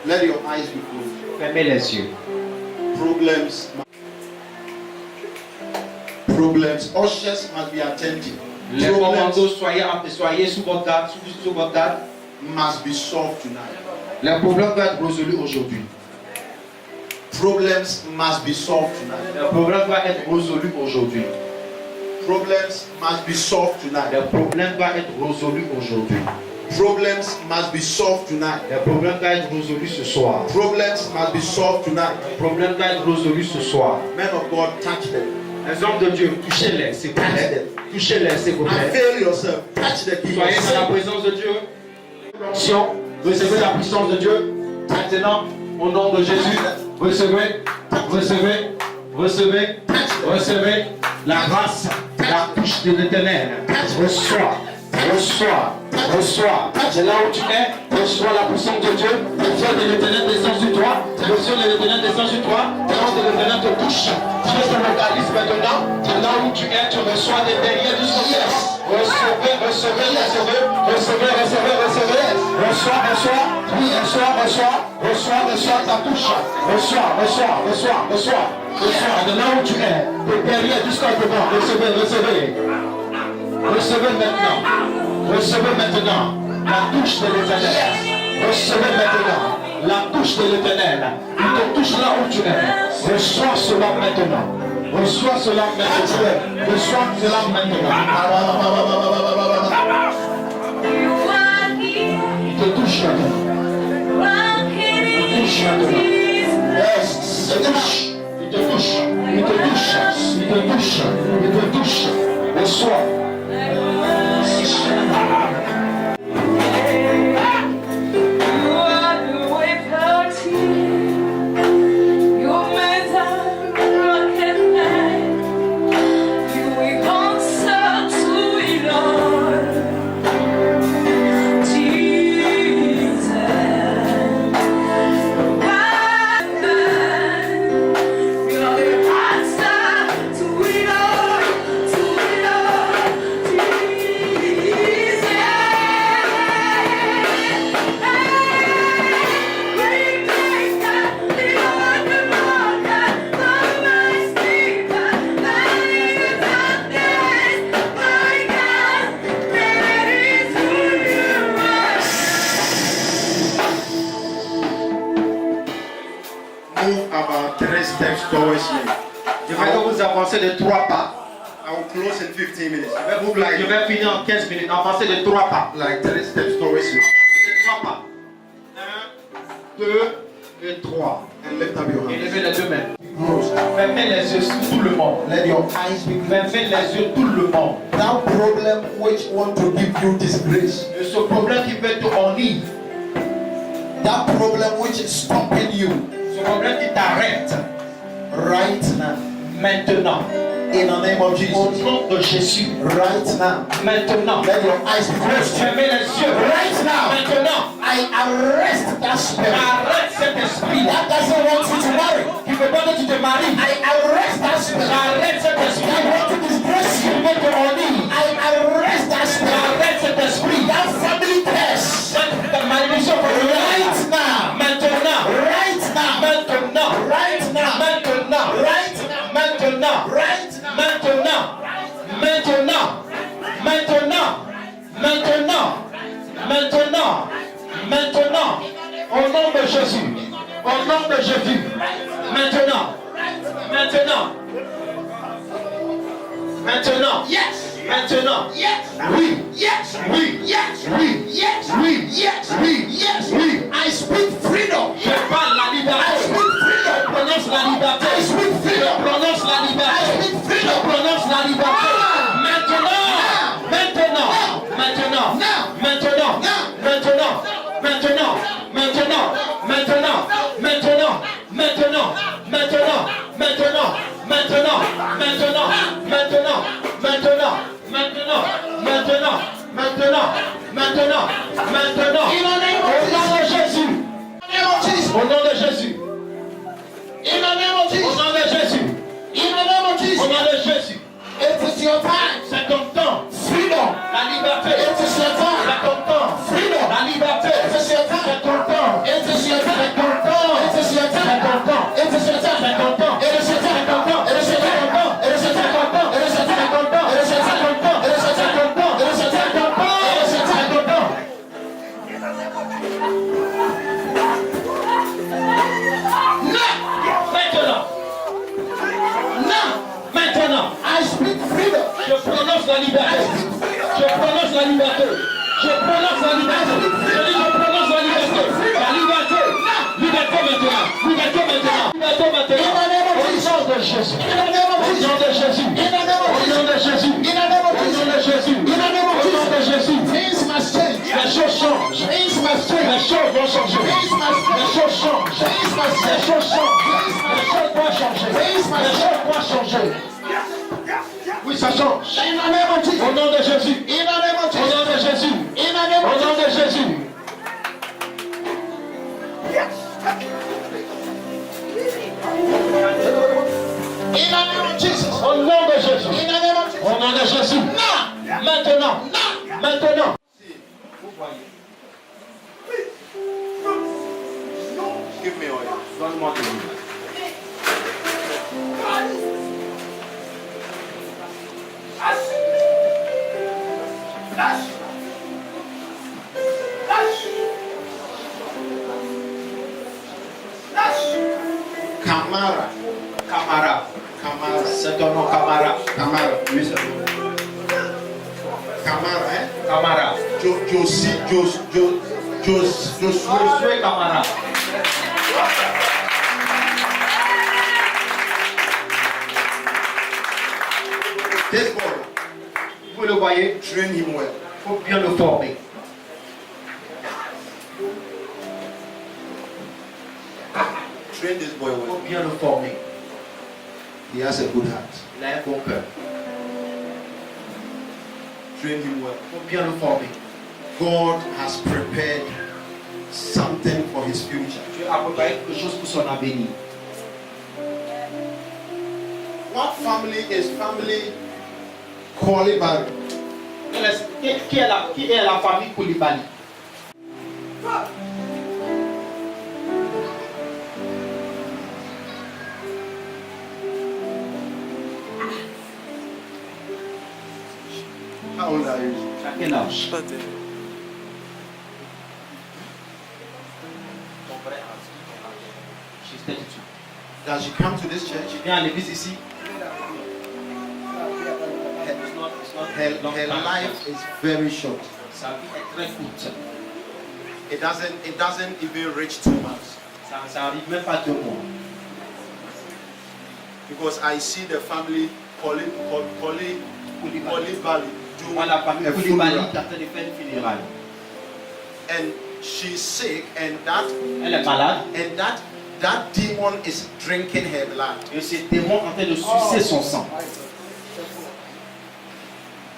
Let your eyes be closed. Fermez les yeux. Problems. Ushers must be attentive. Les commandos, soyez sous votre garde, sous votre garde. Must be solved tonight. Les problèmes doivent être résolus aujourd'hui. Problems must be solved tonight. Les problèmes doivent être résolus aujourd'hui. Problems must be solved tonight. Les problèmes doivent être résolus aujourd'hui. Problems must be solved tonight. Les problèmes doivent être résolus ce soir. Problems must be solved tonight. Les problèmes doivent être résolus ce soir. Men of God, touch them. Les hommes de Dieu, touchez-les, s'il vous plaît. Touchez-les, s'il vous plaît. Avail yourself. Touch the people. Soyez dans la présence de Dieu. Action, recevez la puissance de Dieu. Maintenant, au nom de Jésus, recevez, recevez, recevez, recevez la grâce, la touche de l'Éternel. Reçois, reçois, reçois. C'est là où tu es, reçois la puissance de Dieu. Le feu de l'Éternel descend sur toi. Le feu de l'Éternel descend sur toi. La grâce de l'Éternel te touche. Tu es dans le calice maintenant. C'est là où tu es, tu reçois des derrière du ciel. Recevez, recevez, recevez, recevez, recevez, recevez. Reçois, reçois, oui, reçois, reçois, reçois, reçois ta touche. Reçois, reçois, reçois, reçois, reçois. De là où tu es, de derrière jusqu'à devant. Recevez, recevez. Recevez maintenant. Recevez maintenant la touche de l'Éternel. Recevez maintenant la touche de l'Éternel. Il te touche là où tu es. Reçois cela maintenant. Reçois cela maintenant. Reçois cela maintenant. Il te touche maintenant. Il te touche maintenant. Yes. Il te touche. Il te touche. Il te touche. Il te touche. Il te touche. Reçois. About 3 steps towards me. Je vais que vous avancez de 3 pas. I will close in 15 minutes. Je vais finir en 15 minutes. Avancez de 3 pas. Like 3 steps towards you. De 3 pas. 1, 2 et 3. And lift up your Et hands. levez les deux mains. Fermez les yeux sur tout le monde. Let your eyes be clear. Fermez les yeux tout le monde. That problem which want to give you disgrace. De ce problème qui peut te ennuyer. That problem which is stopping you Ce problème qui t'arrête. right now. Maintenant. In the name of Jesus. Au nom de Jésus. Right now. Maintenant. Let your eyes be closed. Fermez les yeux. Right now. Maintenant. I arrest that spirit. Arrête cet esprit. That doesn't want you to marry. Qui veut pas que tu te maries. I arrest that spirit. Arrête cet I esprit. want to disgrace Qui you. veut te ennuyer. I arrest that spirit. Arrête cet esprit. That family curse. Ta malédiction Right familiale. now. Maintenant. Right now. Maintenant. Right now. Maintenant. Right now. Maintenant. Right now. Maintenant. Maintenant. Maintenant. Maintenant. Maintenant. Maintenant. Au nom de Jésus. Au nom de Jésus. Maintenant. Maintenant. Maintenant. Yes. Maintenant. Yes. Oui. Yes. Oui. Yes. Oui. Yes. Oui. Yes. Oui. Yes. Oui. I speak freedom. Je parle la I liberté. speak freedom. Je prononce la liberté. I speak Je freedom. prononce la I liberté. speak Je freedom. prononce la liberté. Maintenant. Maintenant. Maintenant. Maintenant. Maintenant. Maintenant. Maintenant. Maintenant. Maintenant. Maintenant. Maintenant. Maintenant. Maintenant. Maintenant. Maintenant. Maintenant. Maintenant. Maintenant. Au nom de Jésus. Au nom de Jésus. In the name of Au Jesus. nom de Jésus. In the name of Au Jesus. nom de Jésus. It is your time. C'est ton temps. Freedom. La liberté. It is your C'est time. ton temps. Freedom. La liberté. It is your C'est time. ton temps. It is your C'est time. ton temps. It is your C'est time. ton temps. It is your C'est time. ton temps. It is your C'est time. ton temps. It is your time. It is your time. It is your time. C'est ton temps. It is your C'est ton time. temps. It is your C'est time. ton temps. It is your C'est time. ton temps. It is your C'est time. ton temps. Maintenant, I speak freedom. je prononce la liberté. Je prononce la liberté. Je prononce la liberté. Je dis, je prononce la liberté. La liberté. Liberté maintenant. Liberté maintenant. Liberté maintenant. Au nom de Jésus. In the name of Au Jesus. nom de Jésus. In the name of Au nom Jesus. de Jésus. In the name of Au nom de Jesus. Jésus. In the name of Au nom de Jesus. Jésus. Things must change. Les choses changent. Things must Les change. choses vont changer. Things must Les change. choses changent. Things must Les change. choses changent. Les choses doivent changer. Les choses doivent changer. Oui, ça change. In the name of Jesus. Au nom de Jésus. In the name of Au nom Jesus. de Jésus. In the name Au of nom Jesus. de Jésus. In the name of Jesus. Au nom de Jésus. In the name of Jesus. Au nom de Jésus. Now. Maintenant. Maintenant. Give me oil. Donne-moi de l'huile. Kamara. Camara. Kamara. C'est ton nom, Camara. Kamara. Oui, c'est ton nom. Kamara, hein? Camara. Josie. Josué Camara. This boy, Vous le voyez, train him well. il faut bien le former. Train this boy Il faut well. bien le former. He has a good heart. Il a un bon cœur. Train him well. Il faut bien le former. God has prepared something for his future. Dieu a préparé quelque chose pour son avenir. What family is family Koulibaly? Qui est la famille Koulibaly? How old are you? Tu as quel âge? She's 32. Does she come to this church? Viens à l'église ici. Her life is very short. Sa vie est très courte. It doesn't even reach 2 months. Ça n'arrive même pas 2 mois. Because I see the family Koulibaly do Moi, la famille a Koulibaly funeral. est en train de faire une funéraille. And she's sick, and Elle est malade. that demon is drinking her blood. Et ce démon est en train de sucer son sang.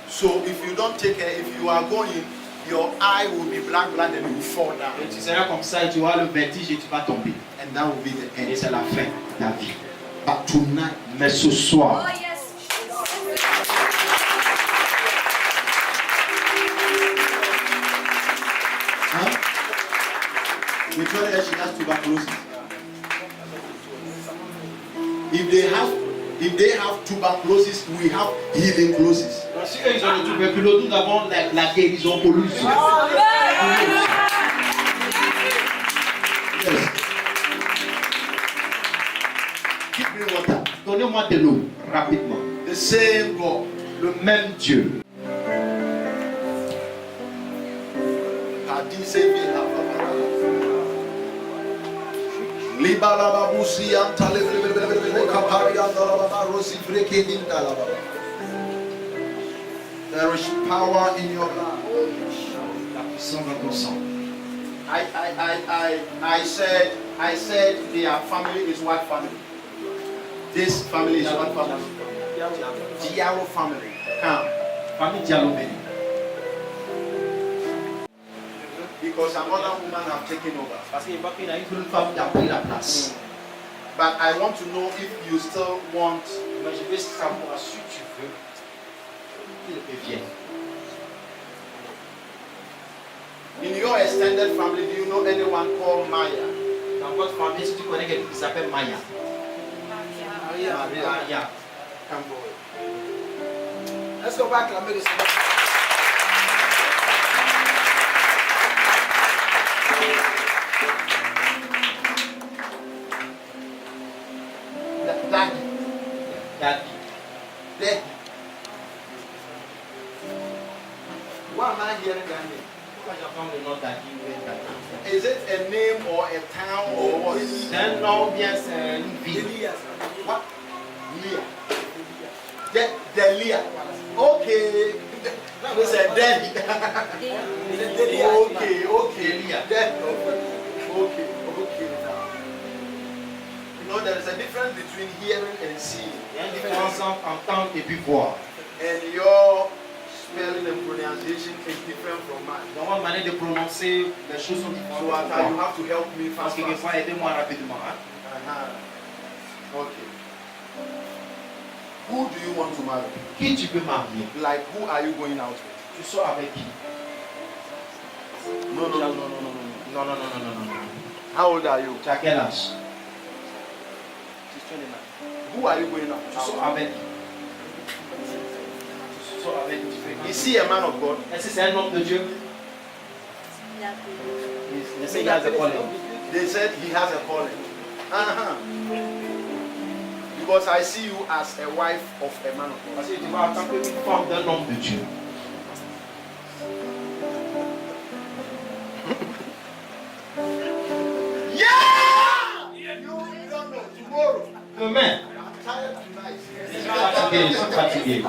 So if you don't take care, if you are going, your eye will be black and you will fall down. Et tu seras comme ça et tu auras le vertige et tu vas tomber. And that will be the Et end. c'est la fin de ta vie. But tonight, Mais ce soir, we told her she has tuberculosis. If they have tuberculosis, we have healing closes. si eux ils ont le tuberculose, nous avons la guérison pour lui. Yes. Give me water. Donnez-moi de l'eau, rapidement. The same God. Le même Dieu. There is power in your blood. La puissance dans ton sang. I said their family is what family? This family is what family? Diallo family. Come. famille Diallo béni. Because another woman have taken over. Parce qu'il voit qu'il y a une femme qui a pris la place. But I want to know if you still want. Mais je veux savoir si tu veux qu'il revienne. In your extended family, do you know anyone called Maya? Dans votre famille, si tu connais quelqu'un qui s'appelle Maya. Maya. Come forward. Let's go back to la médecine. Daddy. Why am I hearing that name? Pourquoi j'entends le nom Daddy ou Daddy? Is it a name or a town or what? C'est un nom ou bien c'est une ville? What? Leah. Delia. Okay. We said Delhi. Okay. Delia. Okay. Now. You know there is a difference between hearing and seeing. Il y a une différence entre entendre et puis voir. And your spelling and pronunciation is different from mine. Dans votre manière de prononcer, les choses sont différentes. So Ata, you have to help me Parce fast. que quelquefois, aidez-moi rapidement. Hein? Okay. Who do you want to marry? Qui tu veux marier? Like who are you going out with? Tu sors avec qui? No. Non. How old are you? Tu as quel âge? She's 29. Who are you going out Tu with? sors avec qui? Tu sors avec qui? Is he a man of God? Est-ce que c'est un homme de Dieu? Est-ce qu'il a un calling? They said he has a calling. Because I see you as a wife of a man of God. Parce que tu vas en tant qu'une femme d'un homme de Dieu. Yeah! You don't know. Tomorrow. Demain. I'm tired tonight. Je suis fatigué.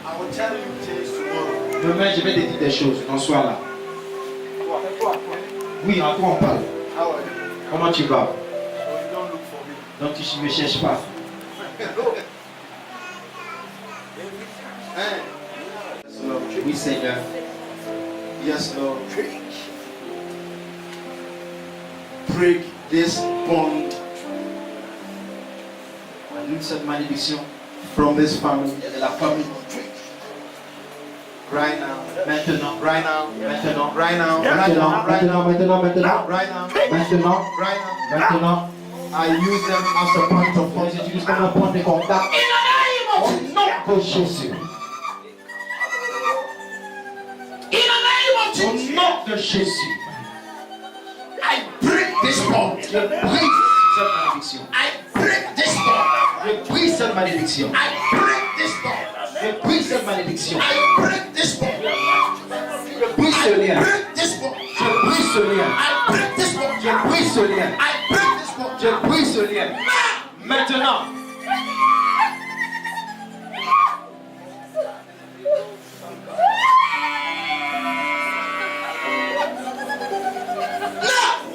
I will tell you things tomorrow. Demain, je vais te dire des choses. On soit là. Oui, en quoi on parle? How are you? Comment tu vas? So you don't look for me. Donc tu ne me cherches pas. Yes, Lord. Oui, Seigneur. Yes, Lord. Break this bond Annule cette malédiction from this family de la famille. right now. Maintenant. Right now. Maintenant. Right now. Maintenant. Right now. Maintenant. Maintenant. Right now. Maintenant. Right now. Maintenant. I use them as a point of On les contact. utilise comme un point de contact. Au nom de Jésus. Au nom de Jésus. I break this bond. Je brise cette malédiction. I break this bond. Je brise cette malédiction. I break this bond. Je brise cette malédiction. I break this bond. Je brise ce lien. Break this bond. Je brise ce lien. I break this bond. Je brise ce lien. I break this bond. Je brise ce lien. Maintenant.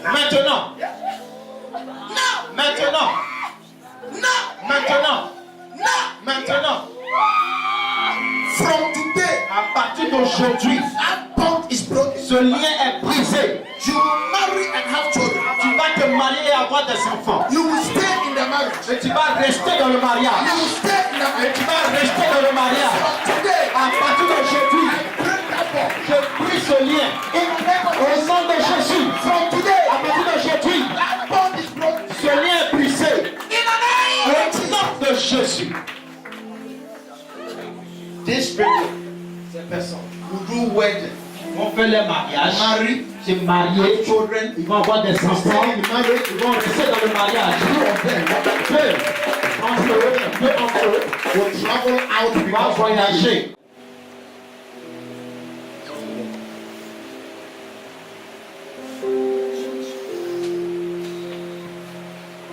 Maintenant. Maintenant. Maintenant. Maintenant. From today, À partir d'aujourd'hui, that bond is broken. ce lien est brisé. You will marry and have children. Tu vas te marier et avoir des enfants. You will stay in the marriage. Et tu vas rester dans le You mariage. will stay in the Et marriage. tu vas rester dans le mariage. From today, À partir d'aujourd'hui, break that bond. je brise ce lien. In the name of Au nom de Jésus. From today, À partir d'aujourd'hui, that bond is broken. ce lien est brisé. In the name Au nom de Jésus. This people Ces personnes will do wedding, vont faire les mariages, marry, se marier, children, ils vont avoir des enfants, ils vont rester dans le mariage. Deux entre eux, will travel out vont because of marriage. voyager.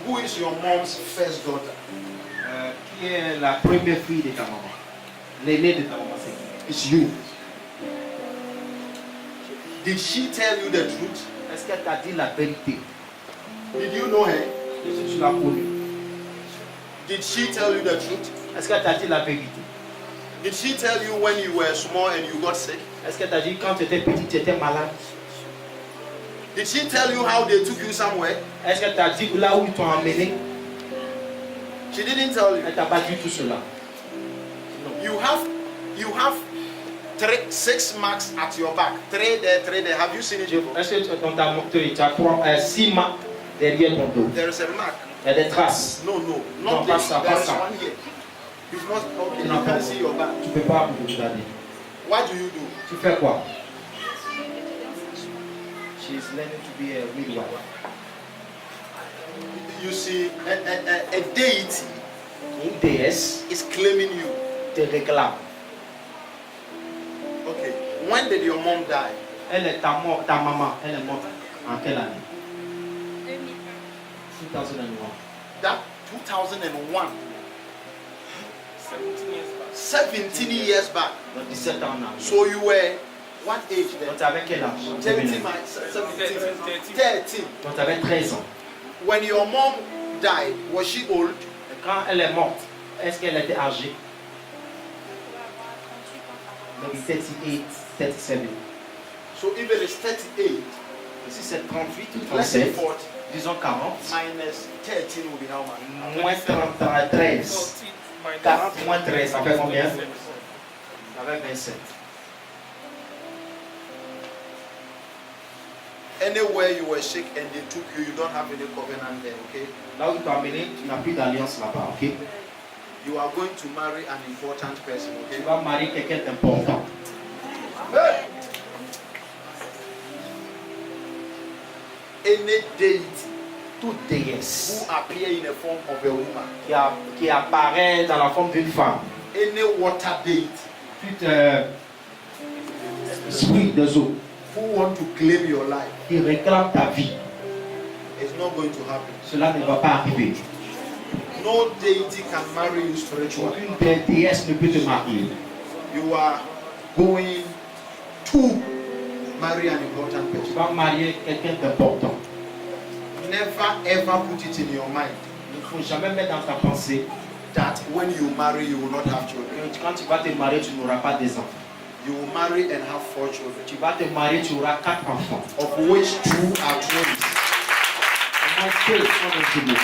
Who is your mom's first daughter? Qui est la première fille de ta maman? L'aînée de ta maman, c'est qui? It's you. Did she tell you the truth? Est-ce qu'elle t'a dit la vérité? Did you know her? Est-ce que tu l'as connue? Did she tell you the truth? Est-ce qu'elle t'a dit la vérité? Did she tell you when you were small and you got sick? Est-ce qu'elle t'a dit quand tu étais petit, tu étais malade? Did she tell you how they took you somewhere? Est-ce qu'elle t'a dit là où ils t'ont emmené? She didn't tell you. Elle t'a pas dit tout cela. You have 6 marks at your back. 3 there. Have you seen it before? Est-ce que on t'a montré? Tu as 6 marques derrière ton dos. There is a mark. Il y a des traces. No, Non, not pas this. ça, There pas is ça. one here. You've not. Okay, Non, you pas can ça. see your back. Tu peux pas me regarder. What do you do? Tu fais quoi? She is learning to be a midwife. You see, a deity Une déesse is claiming you. te réclame. Okay. When did your mom die? Elle est ta maman. Elle est morte en quelle année? 2001. That 2001. 17 years back. 17 years back. Donc 17 ans en arrière. So you were what age then? Donc tu avais quel âge? 17, 13. 13. Donc tu avais 13 ans. When your mom died, was she old? Et quand elle est morte, est-ce qu'elle était âgée? Maybe 38, 37. So if it is 38, Et si c'est 38 ou let's say 37, 40 disons 40, minus 13 will be how much? moins 30, 13. 40 moins 13, ça fait combien? Ça fait 27. Anywhere you were sick and they took you, you don't have any covenant there, okay? Là où tu t'as amené, tu n'as plus d'alliance là-bas, ok? You are going to marry an important person, Tu okay? vas marier quelqu'un d'important. Hey! Any deity Toute déesse who appear in the form of a woman, qui apparaît dans la forme d'une femme, any water deity toute esprit des eaux, who want to claim your life, qui réclame ta vie, it's not going to happen. cela ne va pas arriver. No deity can marry you spiritually. Aucune déesse ne peut te marier. You are going to marry an important Tu person. vas marier quelqu'un d'important. Never ever put it in your mind Il ne faut jamais mettre dans ta pensée that when you marry, you will not have children. que quand tu vas te marier, tu n'auras pas des enfants. You will marry and have 4 children, Tu vas te marier, tu auras 4 enfants. of which 2 are twins. Au moins 2 sont des jumeaux.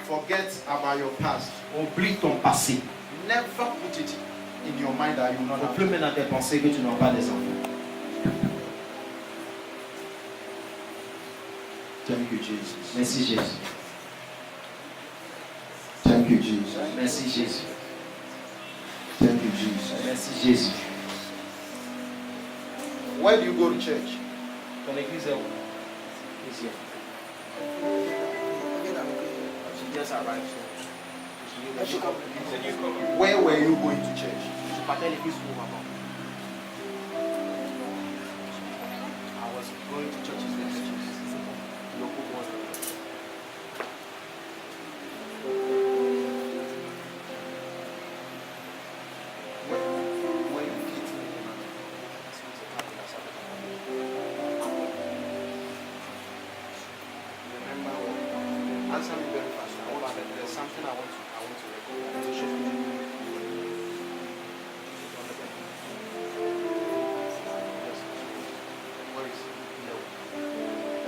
Forget about your past. Oublie ton passé. Never put it in your mind that you will Il ne not faut have plus children. mettre dans tes pensées que tu n'auras pas des enfants. Thank you, Jesus. Merci Jésus. Thank you, Jesus. Merci Jésus. Thank you, Jesus. Merci Jésus. Where do you go to church? Ton église est où? Ici. She just arrived. Where were you going to church? Je partais à l'église où avant? I was going to churches. Local ones. Where you eat? Remember what? Answer me very fast. I want to. There's something I want to record. Where is it? No.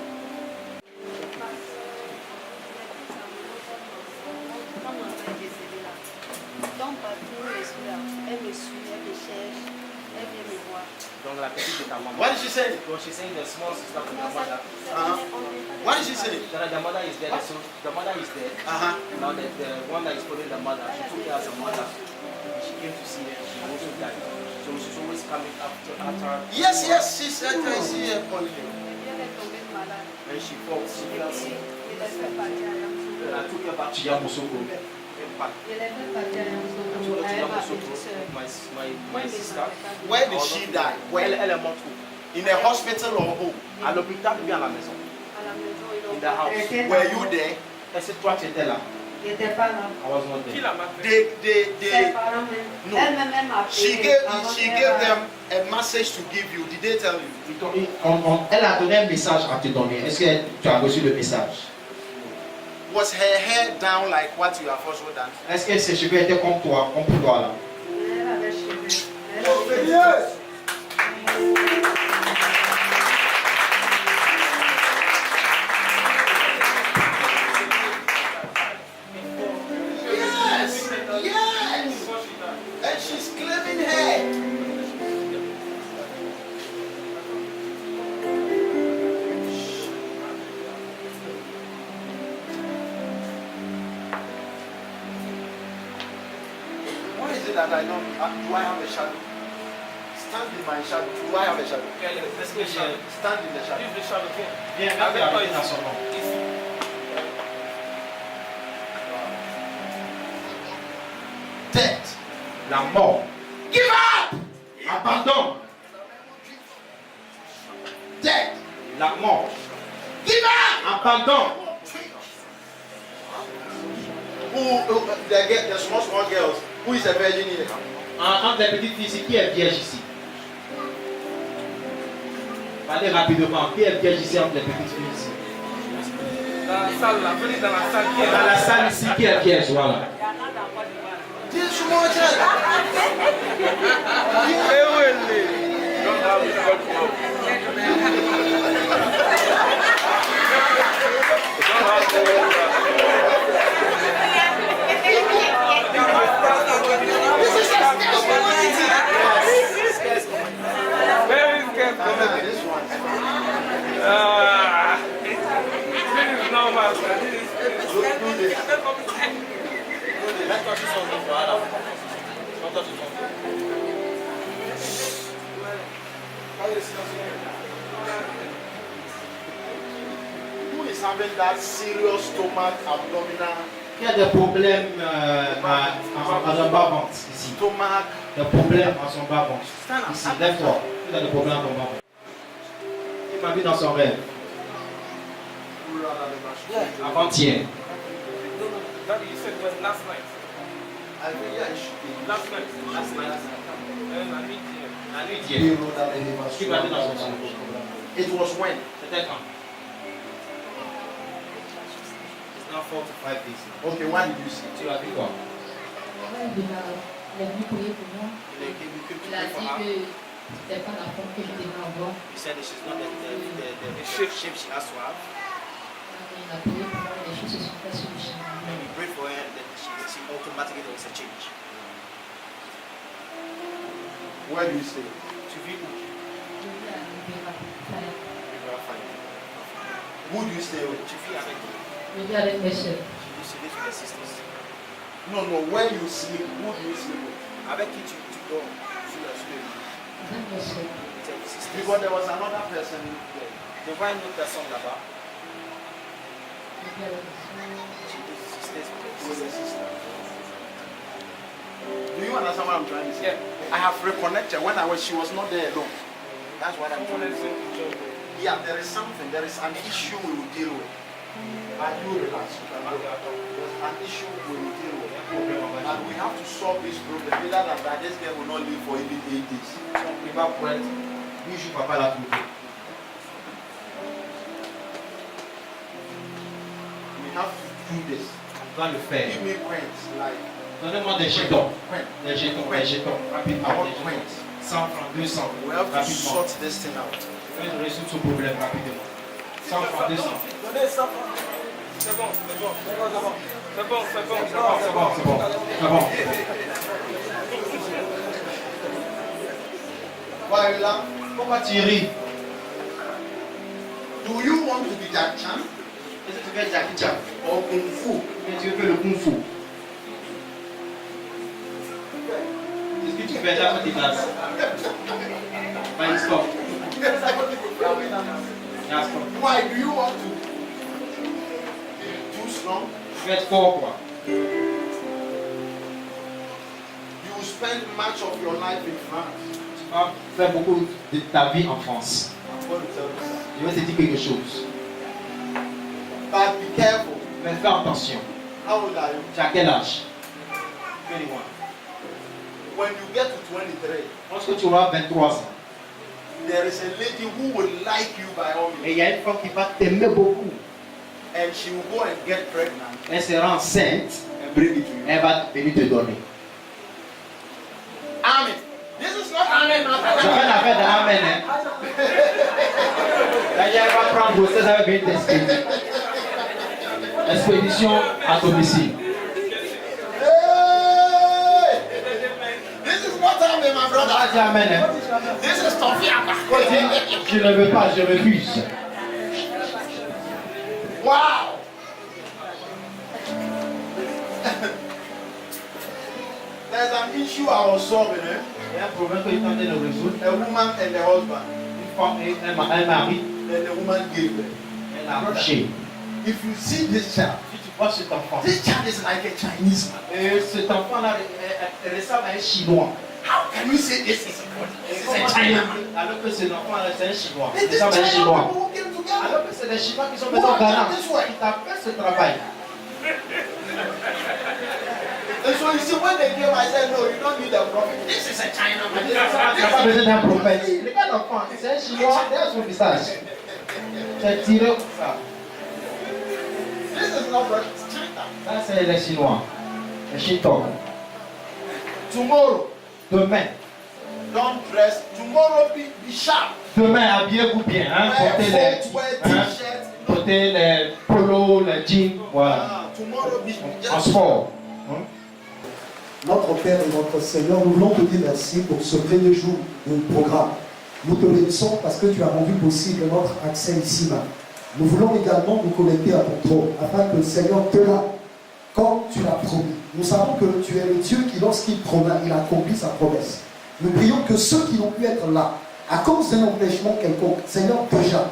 Donc partout, elle me suit, elle me cherche, elle vient me voir. Donc la petite de ta maman. What did she say? So she's saying the small sister from your mother. What did she say? The mother is dead. So the mother is dead. Now the one that is following the mother, she took her as a mother. She came to see her. She also died. So she's always coming after her. Yes, she said I see her calling you. Elle est tombée malade. When she falls, she Et fell sick. puis, il a fait partir à Yamoussoukro. Then I took her back to Yamoussoukro. Back. Il a fait partir à I Yamoussoukro. took her to Elle m'a Yamoussoukro petite sœur. with Moi, my je sister. savais pas. Where did she die? Elle, Where? elle est morte où? In a hospital or home? À l'hôpital ou bien à la maison? À la maison, ils l'ont In the house. Elle était Were là. you there? Est-ce que toi tu étais là? Il n'était pas là. I was not Qui there. l'a marqué? Ses parents même. No. Elle-même m'a appelé. She gave avant she qu'elle gave va- them a message to give you. Did they tell you? Elle a donné un message à te donner. Est-ce que tu as reçu le message? Was her hair down like what you have also done? Est-ce que ses cheveux étaient comme toi, comme pour toi là? Elle avait cheveux. Elle Oh, avait yes. Yes, yes. And she's claiming her. Why is it that I don't? Do I have a shadow? Stand in my shadow. Do I have a shadow? Est-ce que j'ai Stand in the shadow. le shadow? Viens, Avec viens, toi viens dans ici. son nom. Ici. Death. La mort. Give up. Abandon. Death. La mort. Give up. Abandon. Who the small girls? Who is a virgin here? Entre les petites filles ici, qui est vierge ici? Parlez rapidement. Qui est vierge ici entre les petites filles ici? Dans la salle, là, venez dans la salle qui est Dans la salle ici, qui est vierge? Voilà. This small child. Very careful. This one. This is normal. This is Who is having that serious stomach abdominal Il y a des problèmes à son bas-ventre ici. stomach? Des problèmes à son bas-ventre. Ici, lève-toi. Il a des problèmes à ton bas-ventre. Il m'a vu dans son rêve. Avant-hier. Daddy, you said it was last night. I think yeah, it should be. Last night. Last night. I need you. La nuit d'hier. Il m'a vu dans son rêve. It was when? C'était quand? It's now 4 to 5 days. Okay, what did you see? Tu as vu quoi? Il est venu prier pour moi. Il a dit que c'était pas la forme que je devais avoir. He said that she's not the shape she has to have. Il a prié pour moi, les choses se sont faites sur le chemin. When we pray for her, then she automatically there was a change. Where do you stay? Tu vis où? Je vis à Riviera. Who do you stay with? Tu vis avec qui? Je vis avec mes soeurs. Tu vis with the sisters. No, where you sleep, who do you sleep with? Avec qui tu dors? Sur le lit. Avec mes soeurs. C'est les sisters. Because there was another person there. Je vois une autre personne là-bas. Je vis avec mes soeurs. She is sisters With with a the sister. Do you understand what I'm trying to say? Yeah. I have reconnected when she was not there alone. That's what I'm Someone trying to else say. in the Yeah, there is something, there is an issue we will deal with. And you relax, you can go. There's an issue we will deal with. And we have to solve this problem. Either that this girl will not live for even 8 days. Il va pour être 8 jours, papa l'a trouvé. We have to do this. On va le faire. Give me coins, like Donnez-moi des jetons. coins. Des jetons, rapidement. I want Des jetons. coins. 100 francs, 200. We have to Rapidement. sort this thing out. Je vais résoudre ce problème rapidement. 100 francs, 200. C'est bon, c'est bon, c'est bon, c'est bon, c'est bon, c'est bon, C'est bon, c'est bon. C'est bon. Why are you laughing? Pourquoi tu ris? Do you want to be Jack Chan Est-ce que tu fais Jackie Chan? or Kung Fu? Ou bien tu veux faire le kung fu? Qu'est-ce que tu fais là quand tu danses? Pas stop. Là, stop. Why do you want to be too strong? Tu veux être fort quoi? You will spend much of your life in France. Tu vas faire beaucoup de ta vie en France. I'm going to tell you that. Je vais te dire quelque chose. But be careful. Mais fais attention. How old are you? Tu as quel âge? 21. When you get to 23, Lorsque tu auras 23 ans, there is a lady who will like you by all et means. il y a une femme qui va t'aimer beaucoup. and she will go and get pregnant Elle sera enceinte, and bring it to you. elle va venir te donner. Amen. This is not amen. Je fais une affaire de l'amen. C'est-à-dire, elle va prendre grossesse avec une expédition. Expédition à domicile. Hey! This is not amen, my brother. Ah, dis amen. Hein. This is Tofiaba. Je ne veux pas, je refuse. Wow. There's an issue I was solving. Il y a un problème que je tentais de résoudre. A woman and the husband. Une femme et un mari, Then the woman gave birth. elle a accouché. If you see this child, Si tu vois cet enfant, this child is like a Chinese man. et cet enfant-là ressemble à un Chinois. How can you say this is a China man? Alors que cet enfant-là, c'est un Chinois. It Il is ressemble à un China Chinois. people who came together. Alors que c'est des Chinois qui sont maintenant au Ghana. Qui t'a fait ce travail. And so you see, when they came, I said, no, you don't need a prophet. This is a China man. Tu n'as pas besoin d'un prophète. Regarde l'enfant, c'est un Chinois, regarde son visage. C'est tiré comme ça. This is not prophet, it's China. Ça, c'est les Chinois. Les Chinois. Tomorrow, Demain. don't dress. Tomorrow, be sharp. Demain, habillez-vous bien. Hein? Wear Portez coat, wear les, hein? t-shirt. Portez les polos, les jeans. Voilà. Tomorrow, be En just sport. Hein? Notre Père et notre Seigneur, nous voulons te dire merci pour ce premier jour de programme. Nous te bénissons parce que tu as rendu possible notre accès ici-bas. Nous voulons également nous connecter à ton trône afin que le Seigneur te l'a, comme tu l'as promis. Nous savons que tu es le Dieu qui, lorsqu'il promet, il accomplit sa promesse. Nous prions que ceux qui n'ont pu être là, à cause d'un empêchement quelconque, Seigneur, déjà,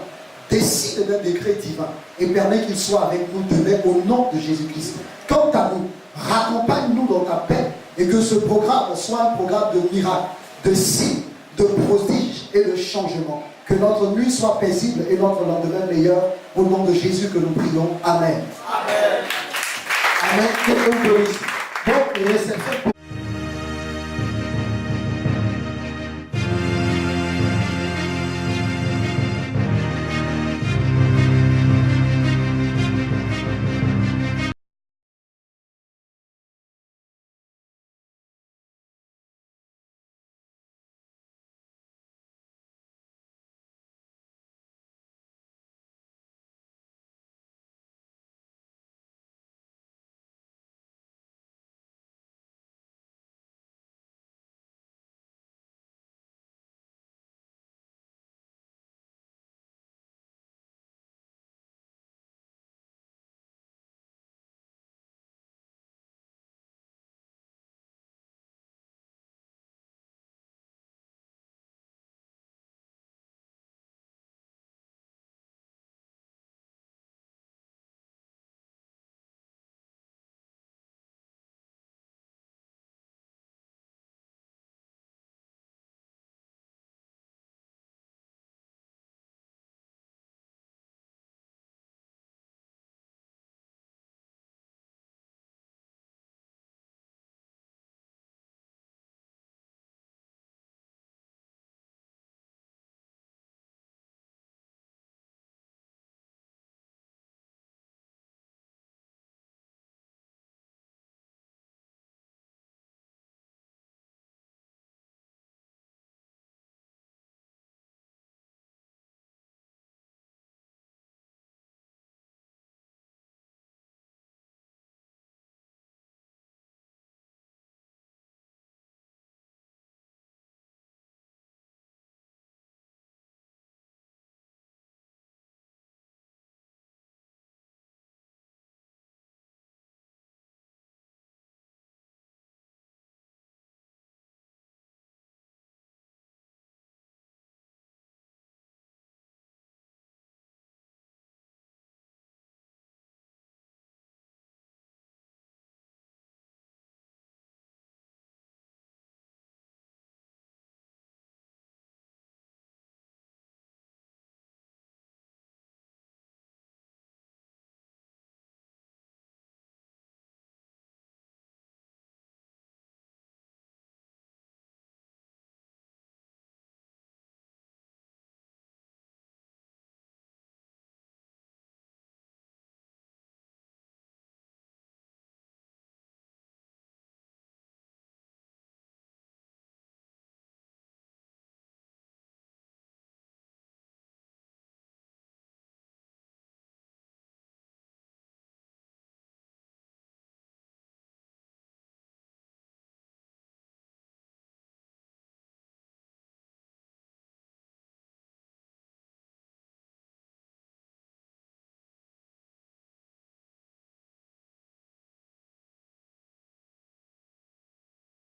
décide d'un décret divin et permet qu'il soit avec nous demain au nom de Jésus-Christ. Quant à nous, raccompagne-nous dans ta paix et que ce programme soit un programme de miracles, de signes, de prodiges et de changements. Que notre nuit soit paisible et notre lendemain meilleur. Au nom de Jésus que nous prions. Amen. Amen. Amen. Que Dieu vous bénisse. Donc, réception.